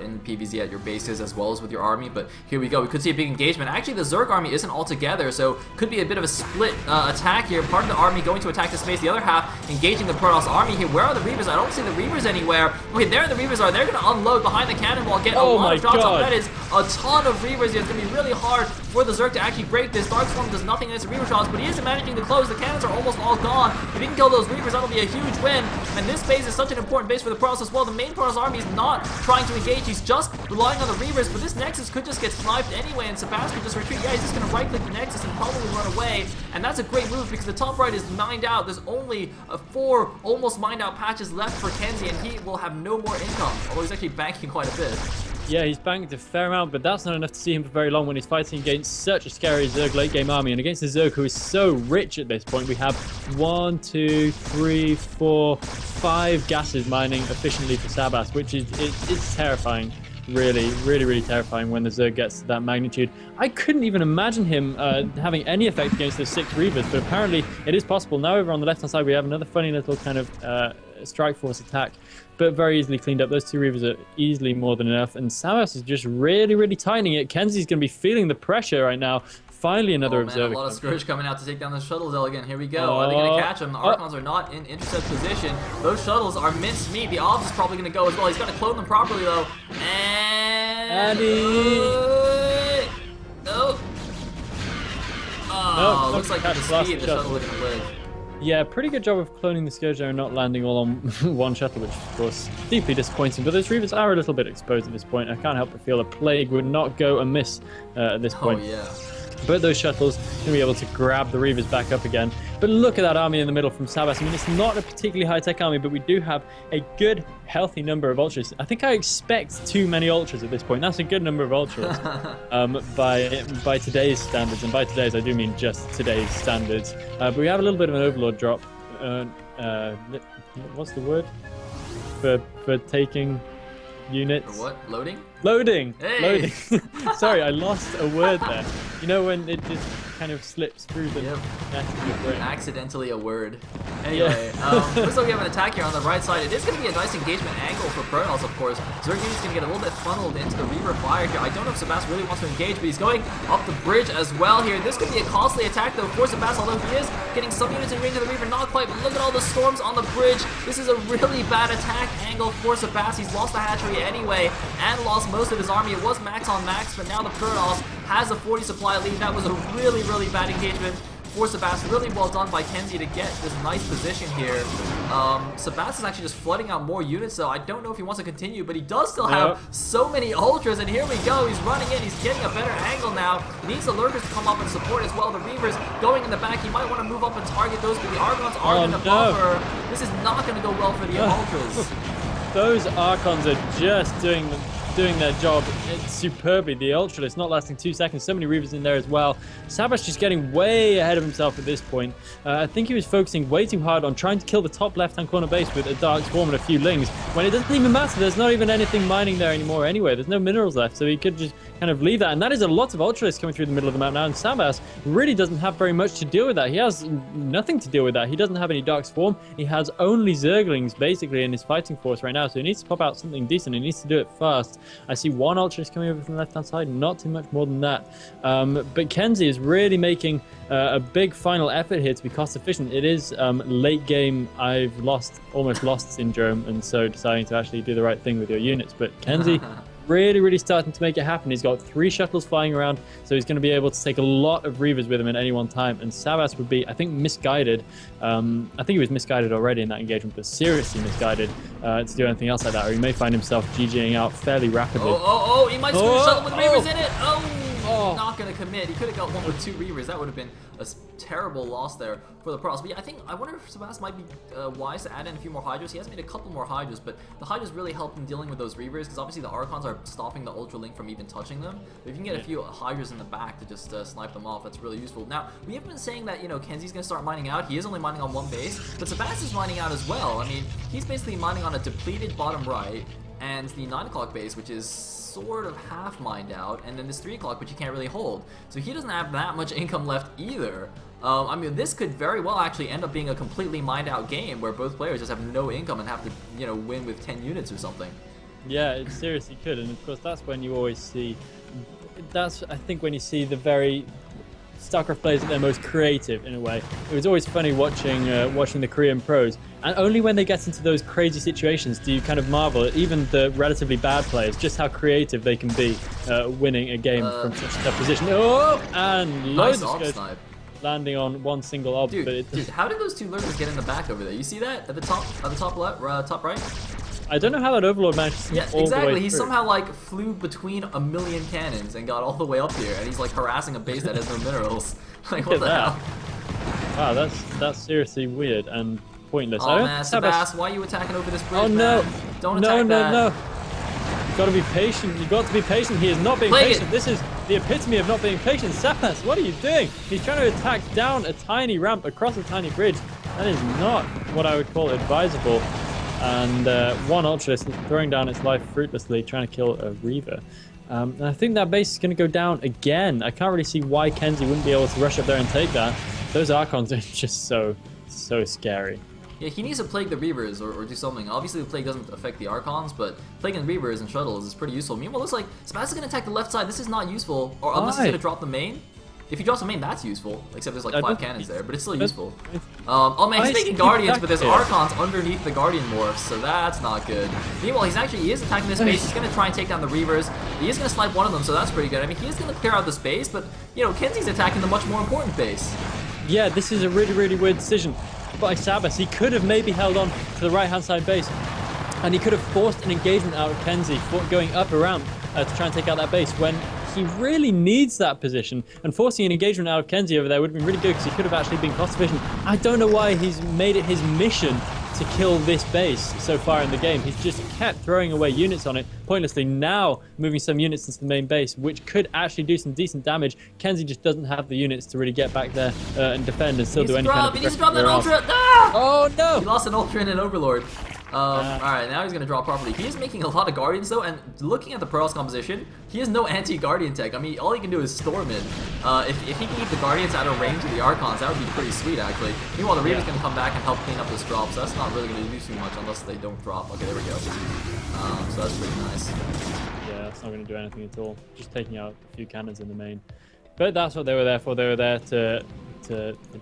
In PvZ at your bases as well as with your army, but here we go. We could see a big engagement. Actually, the Zerg army isn't all together, so could be a bit of a split attack here. Part of the army going to attack this base, the other half engaging the Protoss army here. Where are the Reavers? I don't see the Reavers anywhere. Okay, there the Reavers are. They're going to unload behind the cannonball, get a lot of shots off. That is a ton of Reavers here. It's going to be really hard for the Zerg to actually break this. Dark Swarm does nothing against the Reaver shots, but he is managing to close. The cannons are almost all gone. If he can kill those Reavers, that'll be a huge win. And this base is such an important base for the Protoss as well. The main Protoss army is not trying to engage. He's just relying on the Reavers, but this Nexus could just get sniped anyway, and Sabas could just retreat. Yeah, he's just going to right-click the Nexus and probably run away, and that's a great move because the top right is mined out. There's only 4 almost mined out patches left for KenZy, and he will have no more income, although he's actually banking quite a bit. Yeah, he's banked a fair amount, but that's not enough to see him for very long when he's fighting against such a scary Zerg late-game army, and against the Zerg who is so rich at this point. We have 1, 2, 3, 4, 5 gases mining efficiently for Sabas, which is it's terrifying. Really, really, really terrifying when the Zerg gets to that magnitude. I couldn't even imagine him having any effect against those 6 Reavers, but apparently it is possible. Now over on the left-hand side, we have another funny little kind of strike force attack, but very easily cleaned up. Those 2 Reavers are easily more than enough, and Sabas is just really, really tightening it. KenZy's going to be feeling the pressure right now. Finally, another observer. A lot of Scourge coming out to take down the shuttles, Elegant. Here we go. Are they going to catch him? The Archons are not in intercept position. Those shuttles are minced meat. The AoV is probably going to go as well. He's got to clone them properly, though. And... Oh, looks like with the speed, the shuttle is going to live. Yeah, pretty good job of cloning the Scourge and not landing all on one shuttle, which of course deeply disappointing. But those Reavers are a little bit exposed at this point. I can't help but feel a plague would not go amiss at this point. Oh, yeah. But those shuttles going to be able to grab the Reavers back up again. But look at that army in the middle from Sabas. I mean, it's not a particularly high-tech army, but we do have a good, healthy number of Ultras. I think I expect too many Ultras at this point. That's a good number of Ultras by today's standards. And by today's, I do mean just today's standards. But we have a little bit of an Overlord drop. What's the word? For taking units? For what? Loading? Loading! Hey! Loading. Sorry, I lost a word there. You know when it just kind of slips through the net of your brain. Accidentally a word. Anyway, looks like we have an attack here on the right side. It is going to be a nice engagement angle for Protoss, of course. Zergini's going to get a little bit funneled into the Reaver fire here. I don't know if Sabas really wants to engage, but he's going up the bridge as well here. This could be a costly attack, though, for Sabas, although he is getting some units in range of the Reaver. Not quite, but look at all the storms on the bridge. This is a really bad attack angle for Sabas. He's lost the hatchery anyway and lost most of his army. It was max on max, but now the Protoss has a 40 supply lead. That was a really, really bad engagement for Sabas. Really well done by KenZy to get this nice position here. Sabas is actually just flooding out more units, so I don't know if he wants to continue, but he does still have so many Ultras, and here we go. He's running in. He's getting a better angle now. He needs the Lurkers to come up and support as well. The Reavers going in the back. He might want to move up and target those, but the Archons are going to buffer. This is not going to go well for the Ultras. Those Archons are just doing their job superbly. The Ultralisk not lasting 2 seconds. So many Reavers in there as well. Sabas just getting way ahead of himself at this point. I think he was focusing way too hard on trying to kill the top left-hand corner base with a Dark Swarm and a few Lings, when it doesn't even matter. There's not even anything mining there anymore anyway. There's no minerals left, so he could just kind of leave that. And that is a lot of Ultralisks coming through the middle of the map now, and Sabas really doesn't have very much to deal with that. He has nothing to deal with that. He doesn't have any Dark Swarm. He has only Zerglings, basically, in his fighting force right now, so he needs to pop out something decent. He needs to do it fast. I see one Ultralisk coming over from the left-hand side, not too much more than that. But KenZy is really making a big final effort here to be cost efficient. It is late game, I've almost lost syndrome, and so deciding to actually do the right thing with your units. But KenZy really starting to make it happen. He's got 3 shuttles flying around, so he's going to be able to take a lot of Reavers with him at any one time. And Sabas would be, I think, misguided. I think he was misguided already in that engagement, but seriously misguided to do anything else like that, or he may find himself GGing out fairly rapidly. He might score a shuttle with Reavers in it. Not going to commit. He could have got one with 2 Reavers. That would have been a terrible loss there for the Protoss. But yeah, I wonder if Sabas might be wise to add in a few more Hydras. He has made a couple more Hydras, but the Hydras really help in dealing with those Reavers, because obviously the Archons are stopping the Ultra Link from even touching them. But if you can get a few Hydras in the back to just snipe them off, that's really useful. Now, we have been saying that, KenZy's going to start mining out. He is only mining on one base, but Sabas is mining out as well. I mean, he's basically mining on a depleted bottom right, and the 9 o'clock base, which is sort of half mined out, and then this 3 o'clock, which he can't really hold. So he doesn't have that much income left either. I mean, this could very well actually end up being a completely mined out game where both players just have no income and have to, win with 10 units or something. Yeah, it seriously could, and of course that's when you always see, I think when you see the very StarCraft players at their most creative in a way. It was always funny watching the Korean pros, and only when they get into those crazy situations do you kind of marvel at even the relatively bad players, just how creative they can be winning a game from such a tough position. And loads of scope landing on one single ob. Dude, how did those 2 Lurkers get in the back over there? You see that at the top left, top right? I don't know how that Overlord managed to all the way through. He somehow flew between a million cannons and got all the way up here, and he's harassing a base that has no minerals. What the hell? Wow, that's seriously weird and pointless. Oh man, Sabas, why are you attacking over this bridge? Oh no! Man? Don't attack that. No! You've got to be patient. You've got to be patient. He is not being patient. This is the epitome of not being patient. Sabas, what are you doing? He's trying to attack down a tiny ramp across a tiny bridge. That is not what I would call advisable. And one Ultralisk throwing down its life fruitlessly, trying to kill a Reaver. And I think that base is going to go down again. I can't really see why KenZy wouldn't be able to rush up there and take that. Those Archons are just so scary. Yeah, he needs to plague the Reavers or do something. Obviously, the plague doesn't affect the Archons, but plaguing Reavers and shuttles is pretty useful. Meanwhile, it looks like Sabas is going to attack the left side. This is not useful, or unless he's going to drop the main. If he drops the main, that's useful. Except there's 5 cannons there, but it's still useful. Oh man, he's taking Guardians, but there's Archons underneath the Guardian morphs, so that's not good. Meanwhile, he is attacking this base. He's going to try and take down the Reavers. He is going to snipe one of them, so that's pretty good. I mean, he is going to clear out the space, but KenZy's attacking the much more important base. Yeah, this is a really weird decision. by Sabas. He could have maybe held on to the right-hand side base, and he could have forced an engagement out of KenZy for going up around to try and take out that base when he really needs that position. And forcing an engagement out of KenZy over there would have been really good because he could have actually been cost efficient. I don't know why he's made it his mission to kill this base so far in the game. He's just kept throwing away units on it pointlessly. Now moving some units into the main base, which could actually do some decent damage. KenZy just doesn't have the units to really get back there and defend and still do any kind of... He needs to drop that Ultra! Ah! Oh no! He lost an Ultra and an Overlord. Alright, now he's going to draw properly. He is making a lot of Guardians though, and looking at the Pearl's composition, he has no anti-Guardian tech. I mean, all he can do is Storm in. If he can keep the Guardians out of range of the Archons, that would be pretty sweet actually. Meanwhile, the Reaver's going to come back and help clean up this drop, so that's not really going to do too much unless they don't drop. Okay, there we go. So that's pretty nice. Yeah, that's not going to do anything at all. Just taking out a few cannons in the main. But that's what they were there for. They were there to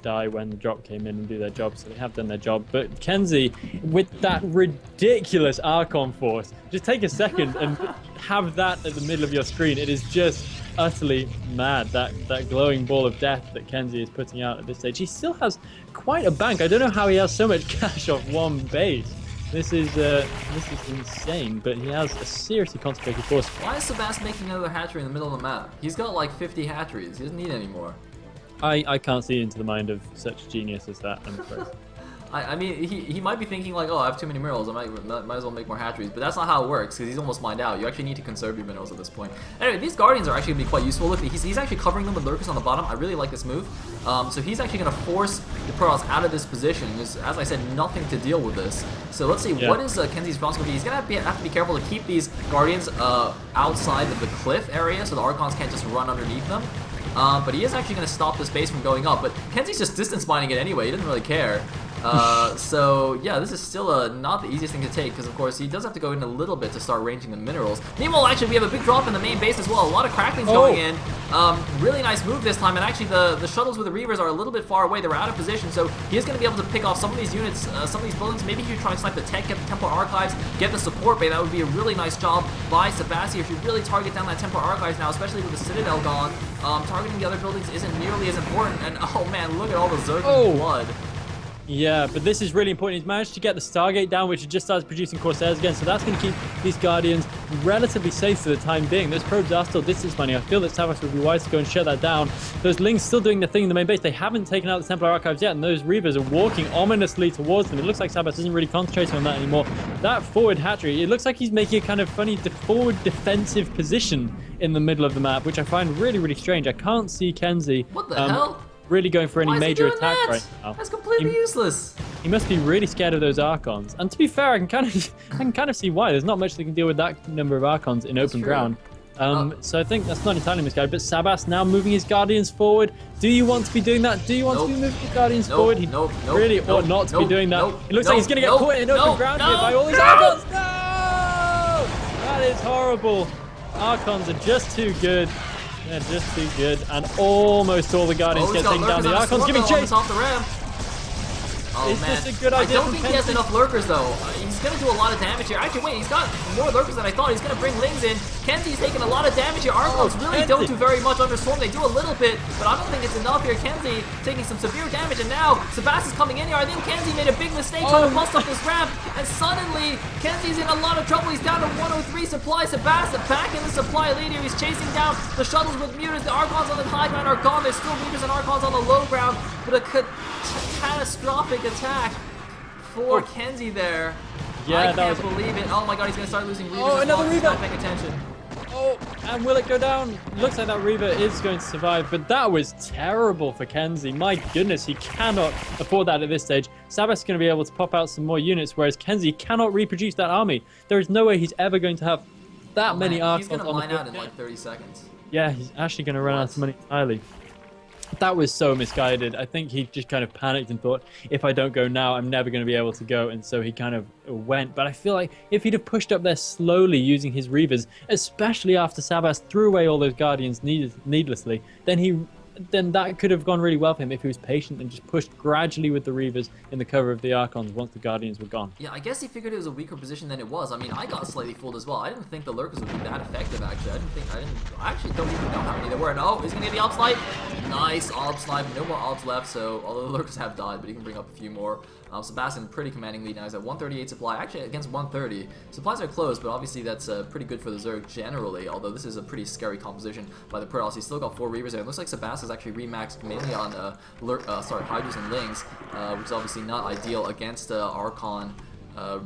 die when the drop came in and do their job, so they have done their job. But KenZy, with that ridiculous Archon force, just take a second and have that at the middle of your screen. It is just utterly mad, that glowing ball of death that KenZy is putting out at this stage. He still has quite a bank. I don't know how he has so much cash off one base. This is insane, but he has a seriously concentrated force. Why is Sabas making another hatchery in the middle of the map? He's got like 50 hatcheries. He doesn't need any more. I can't see into the mind of such genius as that, I'm afraid. I mean, he might be thinking like, oh, I have too many minerals, I might as well make more hatcheries, but that's not how it works, because he's almost mined out. You actually need to conserve your minerals at this point. Anyway, these Guardians are actually going to be quite useful. Look, he's actually covering them with Lurkers on the bottom. I really like this move. So he's actually going to force the Pearls out of this position. There's, as I said, nothing to deal with this. So let's see, what is KenZy's response going to be? He's going to have to be careful to keep these Guardians outside of the cliff area, so the Archons can't just run underneath them. But he is actually going to stop this base from going up. But KenZy's just distance mining it anyway. He doesn't really care. So yeah, this is still not the easiest thing to take, because of course he does have to go in a little bit to start ranging the minerals. Meanwhile, actually we have a big drop in the main base as well. A lot of cracklings going in. Really nice move this time, and actually the shuttles with the Reavers are a little bit far away. They're out of position, so he is going to be able to pick off some of these units, some of these buildings. Maybe he should try and snipe the tech, get the Templar Archives, get the support bay. That would be a really nice job by Sabas. If you really target down that Templar Archives now, especially with the Citadel gone, targeting the other buildings isn't nearly as important. And oh man, look at all the Zerg blood. Yeah, but this is really important. He's managed to get the Stargate down, which just starts producing Corsairs again, so that's going to keep these Guardians relatively safe for the time being. Those probes are still distance mining. I feel that Sabas would be wise to go and shut that down. Those Lings still doing their thing in the main base. They haven't taken out the Templar Archives yet, and those Reavers are walking ominously towards them. It looks like Sabas isn't really concentrating on that anymore. That forward hatchery, it looks like he's making a kind of funny forward defensive position in the middle of the map, which I find really, really strange. I can't see KenZy. What the hell? Really going for any major attack right now. That's completely useless. He must be really scared of those Archons. And to be fair, I can kind of see why. There's not much they can deal with that number of Archons in open ground. So I think that's not entirely misguided. But Sabas now moving his Guardians forward. Do you want to be doing that? Do you want to be moving his Guardians forward? He really ought not to be doing that. It looks like he's going to get caught in open ground here by all these Archons. No! That is horrible. Archons are just too good. They're just too good, and almost all the Guardians get taken down. The Archon's giving chase. Off the ramp. Oh, is this a good idea? I don't think he has enough Lurkers though. He's gonna do a lot of damage here. Actually, wait, he's got more Lurkers than I thought. He's gonna bring Lings in. KenZy's taking a lot of damage here. Archons really don't do very much under Storm. They do a little bit, but I don't think it's enough here. KenZy taking some severe damage, and now Sabas is coming in here. I think KenZy made a big mistake trying to bust up this ramp, and suddenly KenZy's in a lot of trouble. He's down to 103 supply. Sabas back in the supply lead here. He's chasing down the shuttles with mutants. The Archons on the high ground are gone. There's still Reavers and Archons on the low ground, but a catastrophic attack for KenZy there. Yeah, I can't believe it. Oh my god, he's going to start losing Reavers. Oh, another Reaver. Not paying attention. Oh, and will it go down? Looks like that Reaver is going to survive, but that was terrible for KenZy. My goodness, he cannot afford that at this stage. Sabas is going to be able to pop out some more units, whereas KenZy cannot reproduce that army. There is no way he's ever going to have that many Archons on the He's going to mine out in like 30 seconds. Yeah, he's actually going to run out of money entirely. That was so misguided. I think he just kind of panicked and thought, if I don't go now, I'm never going to be able to go. And so he kind of went. But I feel like if he'd have pushed up there slowly using his Reavers, especially after Sabas threw away all those Guardians needlessly, then he then that could have gone really well for him if he was patient and just pushed gradually with the Reavers in the cover of the Archons once the Guardians were gone. Yeah, I guess he figured it was a weaker position than it was. I mean, I got slightly fooled as well. I didn't think the Lurkers would be that effective, actually. I actually don't even know how many there were. And oh, he's gonna get the Ob Snipe. Nice Ob Snipe. No more Obs left, so although the Lurkers have died, but he can bring up a few more. Sebastian, pretty commanding lead now. He's at 138 supply, actually against 130. Supplies are close, but obviously that's pretty good for the Zerg generally, although this is a pretty scary composition by the Protoss. He's still got 4 Reavers there. It looks like Sabas is actually remaxed mainly on Hydras and Lings, which is obviously not ideal against Archon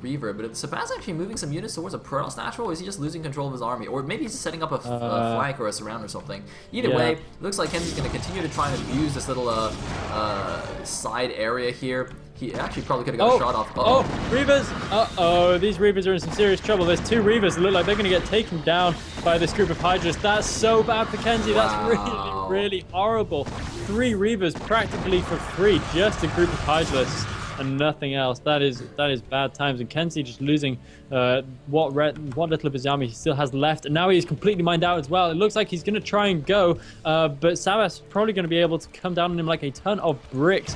Reaver, but Sabas actually moving some units towards a Protoss natural, or is he just losing control of his army? Or maybe he's setting up a flank or a surround or something. Either way, looks like KenZy's going to continue to try and abuse this little side area here. He actually probably could have got a shot off. Oh, Reavers! Uh-oh, these Reavers are in some serious trouble. There's 2 Reavers that look like they're going to get taken down by this group of Hydras. That's so bad for KenZy. That's really, really horrible. 3 Reavers practically for free, just a group of Hydras and nothing else. That is bad times. And KenZy just losing what little of his army he still has left, and now he's completely mined out as well. It looks like he's going to try and go, but Sabas is probably going to be able to come down on him like a ton of bricks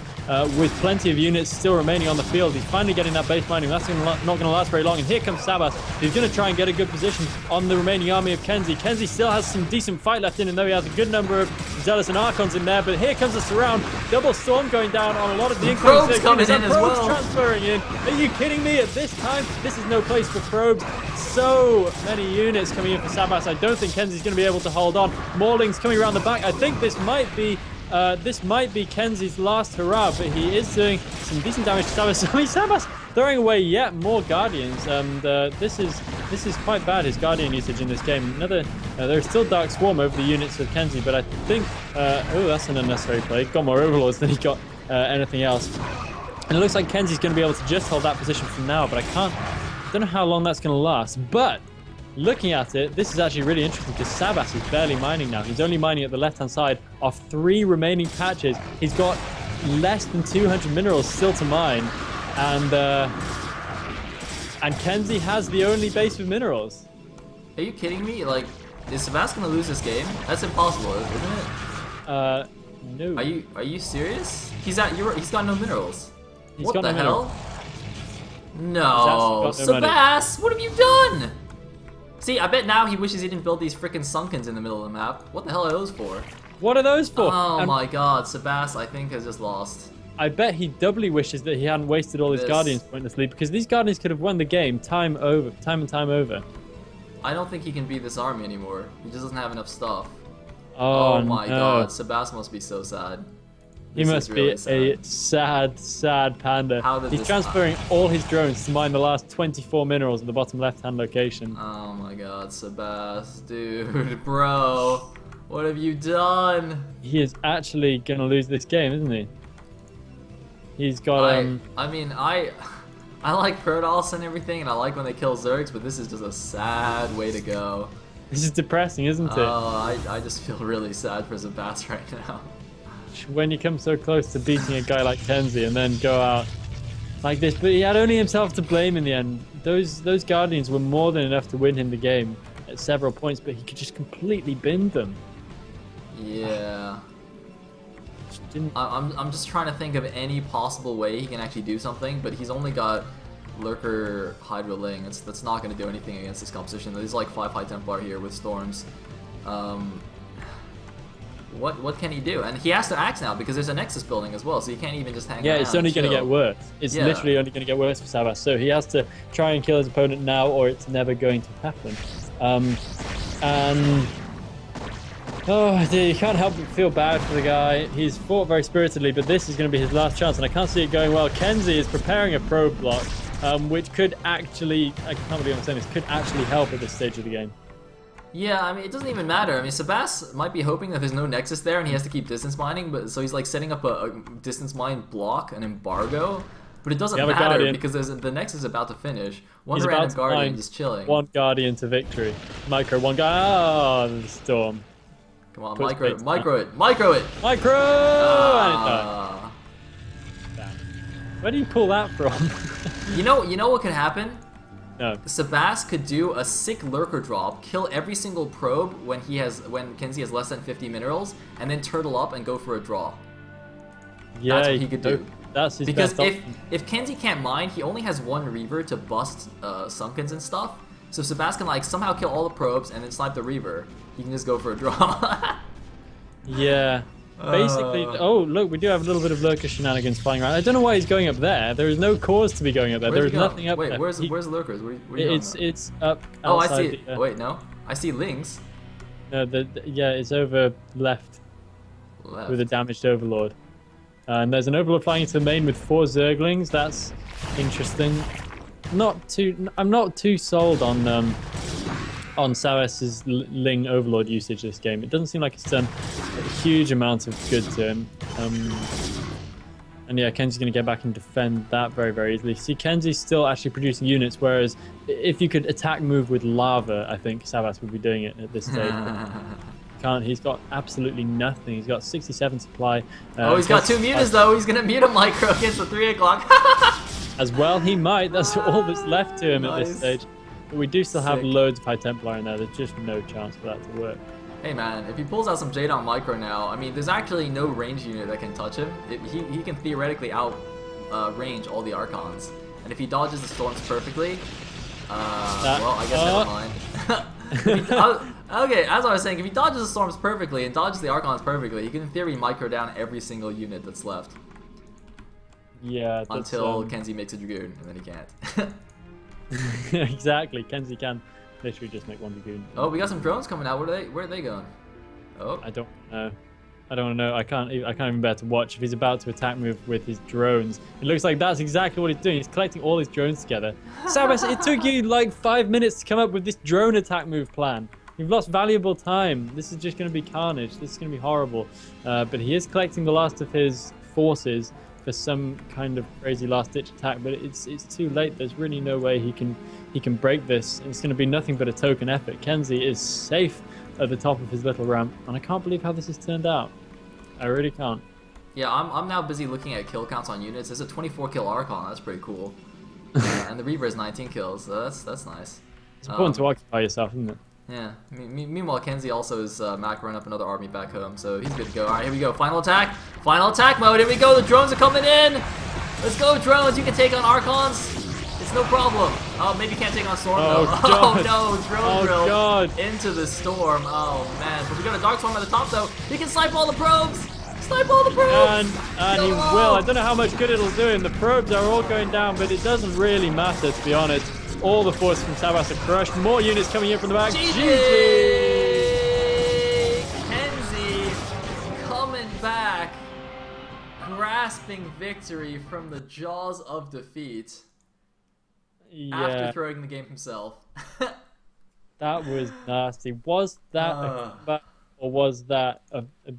with plenty of units still remaining on the field. He's finally getting that base mining. That's not going to last very long, and here comes Sabas. He's going to try and get a good position on the remaining army of KenZy. KenZy still has some decent fight left in, and though he has a good number of Zealots and Archons in there, but here comes a surround. Double storm going down on a lot of the probes coming in as well. Transferring in. Are you kidding me? At this time, this is no place for probes. So many units coming in for Sabas. I don't think KenZy's going to be able to hold on. Maulings coming around the back. I think this might be KenZy's last hurrah, but he is doing some decent damage to Sabas. I mean, Sabas throwing away yet more Guardians, and this is quite bad, his Guardian usage in this game. There's still Dark Swarm over the units of KenZy, but I think, oh, that's an unnecessary play. Got more Overlords than he got anything else. And it looks like KenZy's going to be able to just hold that position from now, but I don't know how long that's going to last. But looking at it, this is actually really interesting because Sabas is barely mining now. He's only mining at the left-hand side of 3 remaining patches. He's got less than 200 minerals still to mine, and KenZy has the only base with minerals. Are you kidding me? Like, is Sabas going to lose this game? That's impossible, isn't it? No. Are you serious? He's got no minerals. What the hell? No, Sabas, what have you done? See, I bet now he wishes he didn't build these freaking Sunkens in the middle of the map. What the hell are those for? What are those for? Oh my god, Sabas, I think, has just lost. I bet he doubly wishes that he hadn't wasted all his Guardians pointlessly, because these Guardians could have won the game time and time over. I don't think he can beat this army anymore. He just doesn't have enough stuff. Oh my god, Sabas must be so sad. He must be a sad, sad panda. He's transferring all his drones to mine the last 24 minerals at the bottom left-hand location. Oh my god, Sabas, dude, bro, what have you done? He is actually gonna lose this game, isn't he? He's got I mean, I like Protoss and everything, and I like when they kill Zergs, but this is just a sad way to go. This is depressing, isn't it? Oh, I just feel really sad for Sabas right now. When you come so close to beating a guy like KenZy and then go out like this, but he had only himself to blame in the end. Those Guardians were more than enough to win him the game at several points, but he could just completely bin them. Yeah. I'm just trying to think of any possible way he can actually do something, but he's only got Lurker Hydra Ling. That's not going to do anything against this composition. There's like 5 High Templar here with Storms. What can he do? And he has to axe now because there's a Nexus building as well, so he can't even just hang around. Yeah, it's only going to get worse. It's literally only going to get worse for Sabas. So he has to try and kill his opponent now, or it's never going to happen. You can't help but feel bad for the guy. He's fought very spiritedly, but this is going to be his last chance, and I can't see it going well. KenZy is preparing a probe block, which could actually, I can't believe I'm saying this, could actually help at this stage of the game. Yeah, I mean, it doesn't even matter. I mean, Sabas might be hoping that there's no Nexus there and he has to keep distance mining, but so he's like setting up a distance mine block, an embargo, but it doesn't matter because the Nexus is about to finish. One random Guardian just chilling. One Guardian to victory. Micro, one guy. Oh, the storm. Come on, micro it. Micro it! Micro! And it's done. Where do you pull that from? You know what could happen? No. Sabas could do a sick lurker drop, kill every single probe when KenZy has less than 50 minerals, and then turtle up and go for a draw. Yeah, That's what he could do. That's his Because best if KenZy can't mine, he only has one Reaver to bust Sunkens and stuff. So Sabas can like somehow kill all the probes and then snipe the Reaver. He can just go for a draw. Yeah. Basically, oh look, we do have a little bit of lurker shenanigans flying around. I don't know why he's going up there. There is no cause to be going up there. There is nothing up there. Wait, where's the lurkers? What are you It's up. Oh, I see. Wait, no, I see Lings. No, yeah, it's over left with a damaged Overlord. And there's an Overlord flying into the main with 4 Zerglings. That's interesting. I'm not too sold on Sabas's Ling Overlord usage this game. It doesn't seem like it's done a huge amount of good to him. And yeah, KenZy's going to get back and defend that very, very easily. See, KenZy's still actually producing units, whereas if you could attack move with lava, I think Sabas would be doing it at this stage. Can't. He's got absolutely nothing. He's got 67 supply. He's got 2 mutas though. He's gonna mute a micro against the 3 o'clock. As well, he might. That's all that's left to him at this stage. But we do still have loads of High Templar in there. There's just no chance for that to work. Hey man, if he pulls out some Jade on micro now, I mean, there's actually no range unit that can touch him. He can theoretically out range all the Archons, and if he dodges the storms perfectly, well, I guess never mind. Okay, as I was saying, if he dodges the storms perfectly and dodges the Archons perfectly, he can in theory micro down every single unit that's left. Yeah. Until KenZy makes a Dragoon, and then he can't. Exactly. KenZy can literally just make one Dragoon. Oh, we got some drones coming out. Where are they going? Oh. I don't know. I don't know. I can't even bear to watch. If he's about to attack move with his drones, it looks like that's exactly what he's doing. He's collecting all his drones together. Sabas, it took you like 5 minutes to come up with this drone attack move plan. You've lost valuable time. This is just going to be carnage. This is going to be horrible. But he is collecting the last of his forces for some kind of crazy last-ditch attack. But it's too late. There's really no way he can break this. It's going to be nothing but a token effort. KenZy is safe at the top of his little ramp, and I can't believe how this has turned out. I really can't. Yeah, I'm now busy looking at kill counts on units. There's a 24 kill Archon. That's pretty cool. And the Reaver has 19 kills. So that's nice. It's important to occupy yourself, isn't it? Yeah. Meanwhile, KenZy also is macroing up another army back home, so he's good to go. All right, here we go. Final attack mode. Here we go. The drones are coming in. Let's go, drones. You can take on Archons. It's no problem. Oh, maybe you can't take on Storm though. God. Oh no, drone drill God. into the Storm. Oh man, but we got a Dark Storm at the top though. He can snipe all the probes. Snipe all the probes. And he will. I don't know how much good it'll do him. The probes are all going down, but it doesn't really matter, to be honest. All the forces from Sabas are crushed. More units coming in from the back. GG! KenZy coming back, grasping victory from the jaws of defeat. After throwing the game himself. That was nasty. Was that a comeback, or was that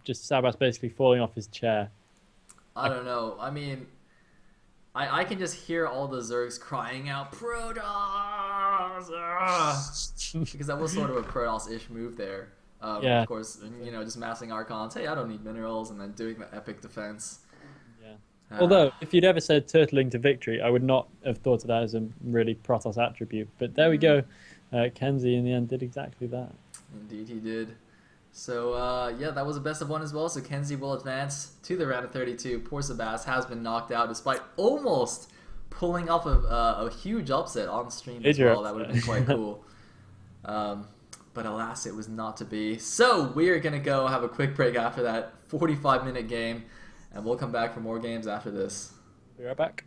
just Sabas basically falling off his chair? I don't know. I mean, I can just hear all the Zergs crying out, Protoss! Because that was sort of a Protoss-ish move there. Yeah. Of course, you know, just massing Archons. Hey, I don't need minerals, and then doing the epic defense. Although, if you'd ever said turtling to victory, I would not have thought of that as a really Protoss attribute. But there we go. KenZy, in the end, did exactly that. Indeed, he did. So, yeah, that was a best of 1 as well. So KenZy will advance to the round of 32. Poor Sabas has been knocked out despite almost pulling off a huge upset on stream as well. That would have been quite cool. But alas, it was not to be. So, we are going to go have a quick break after that 45-minute game. And we'll come back for more games after this. Be right back.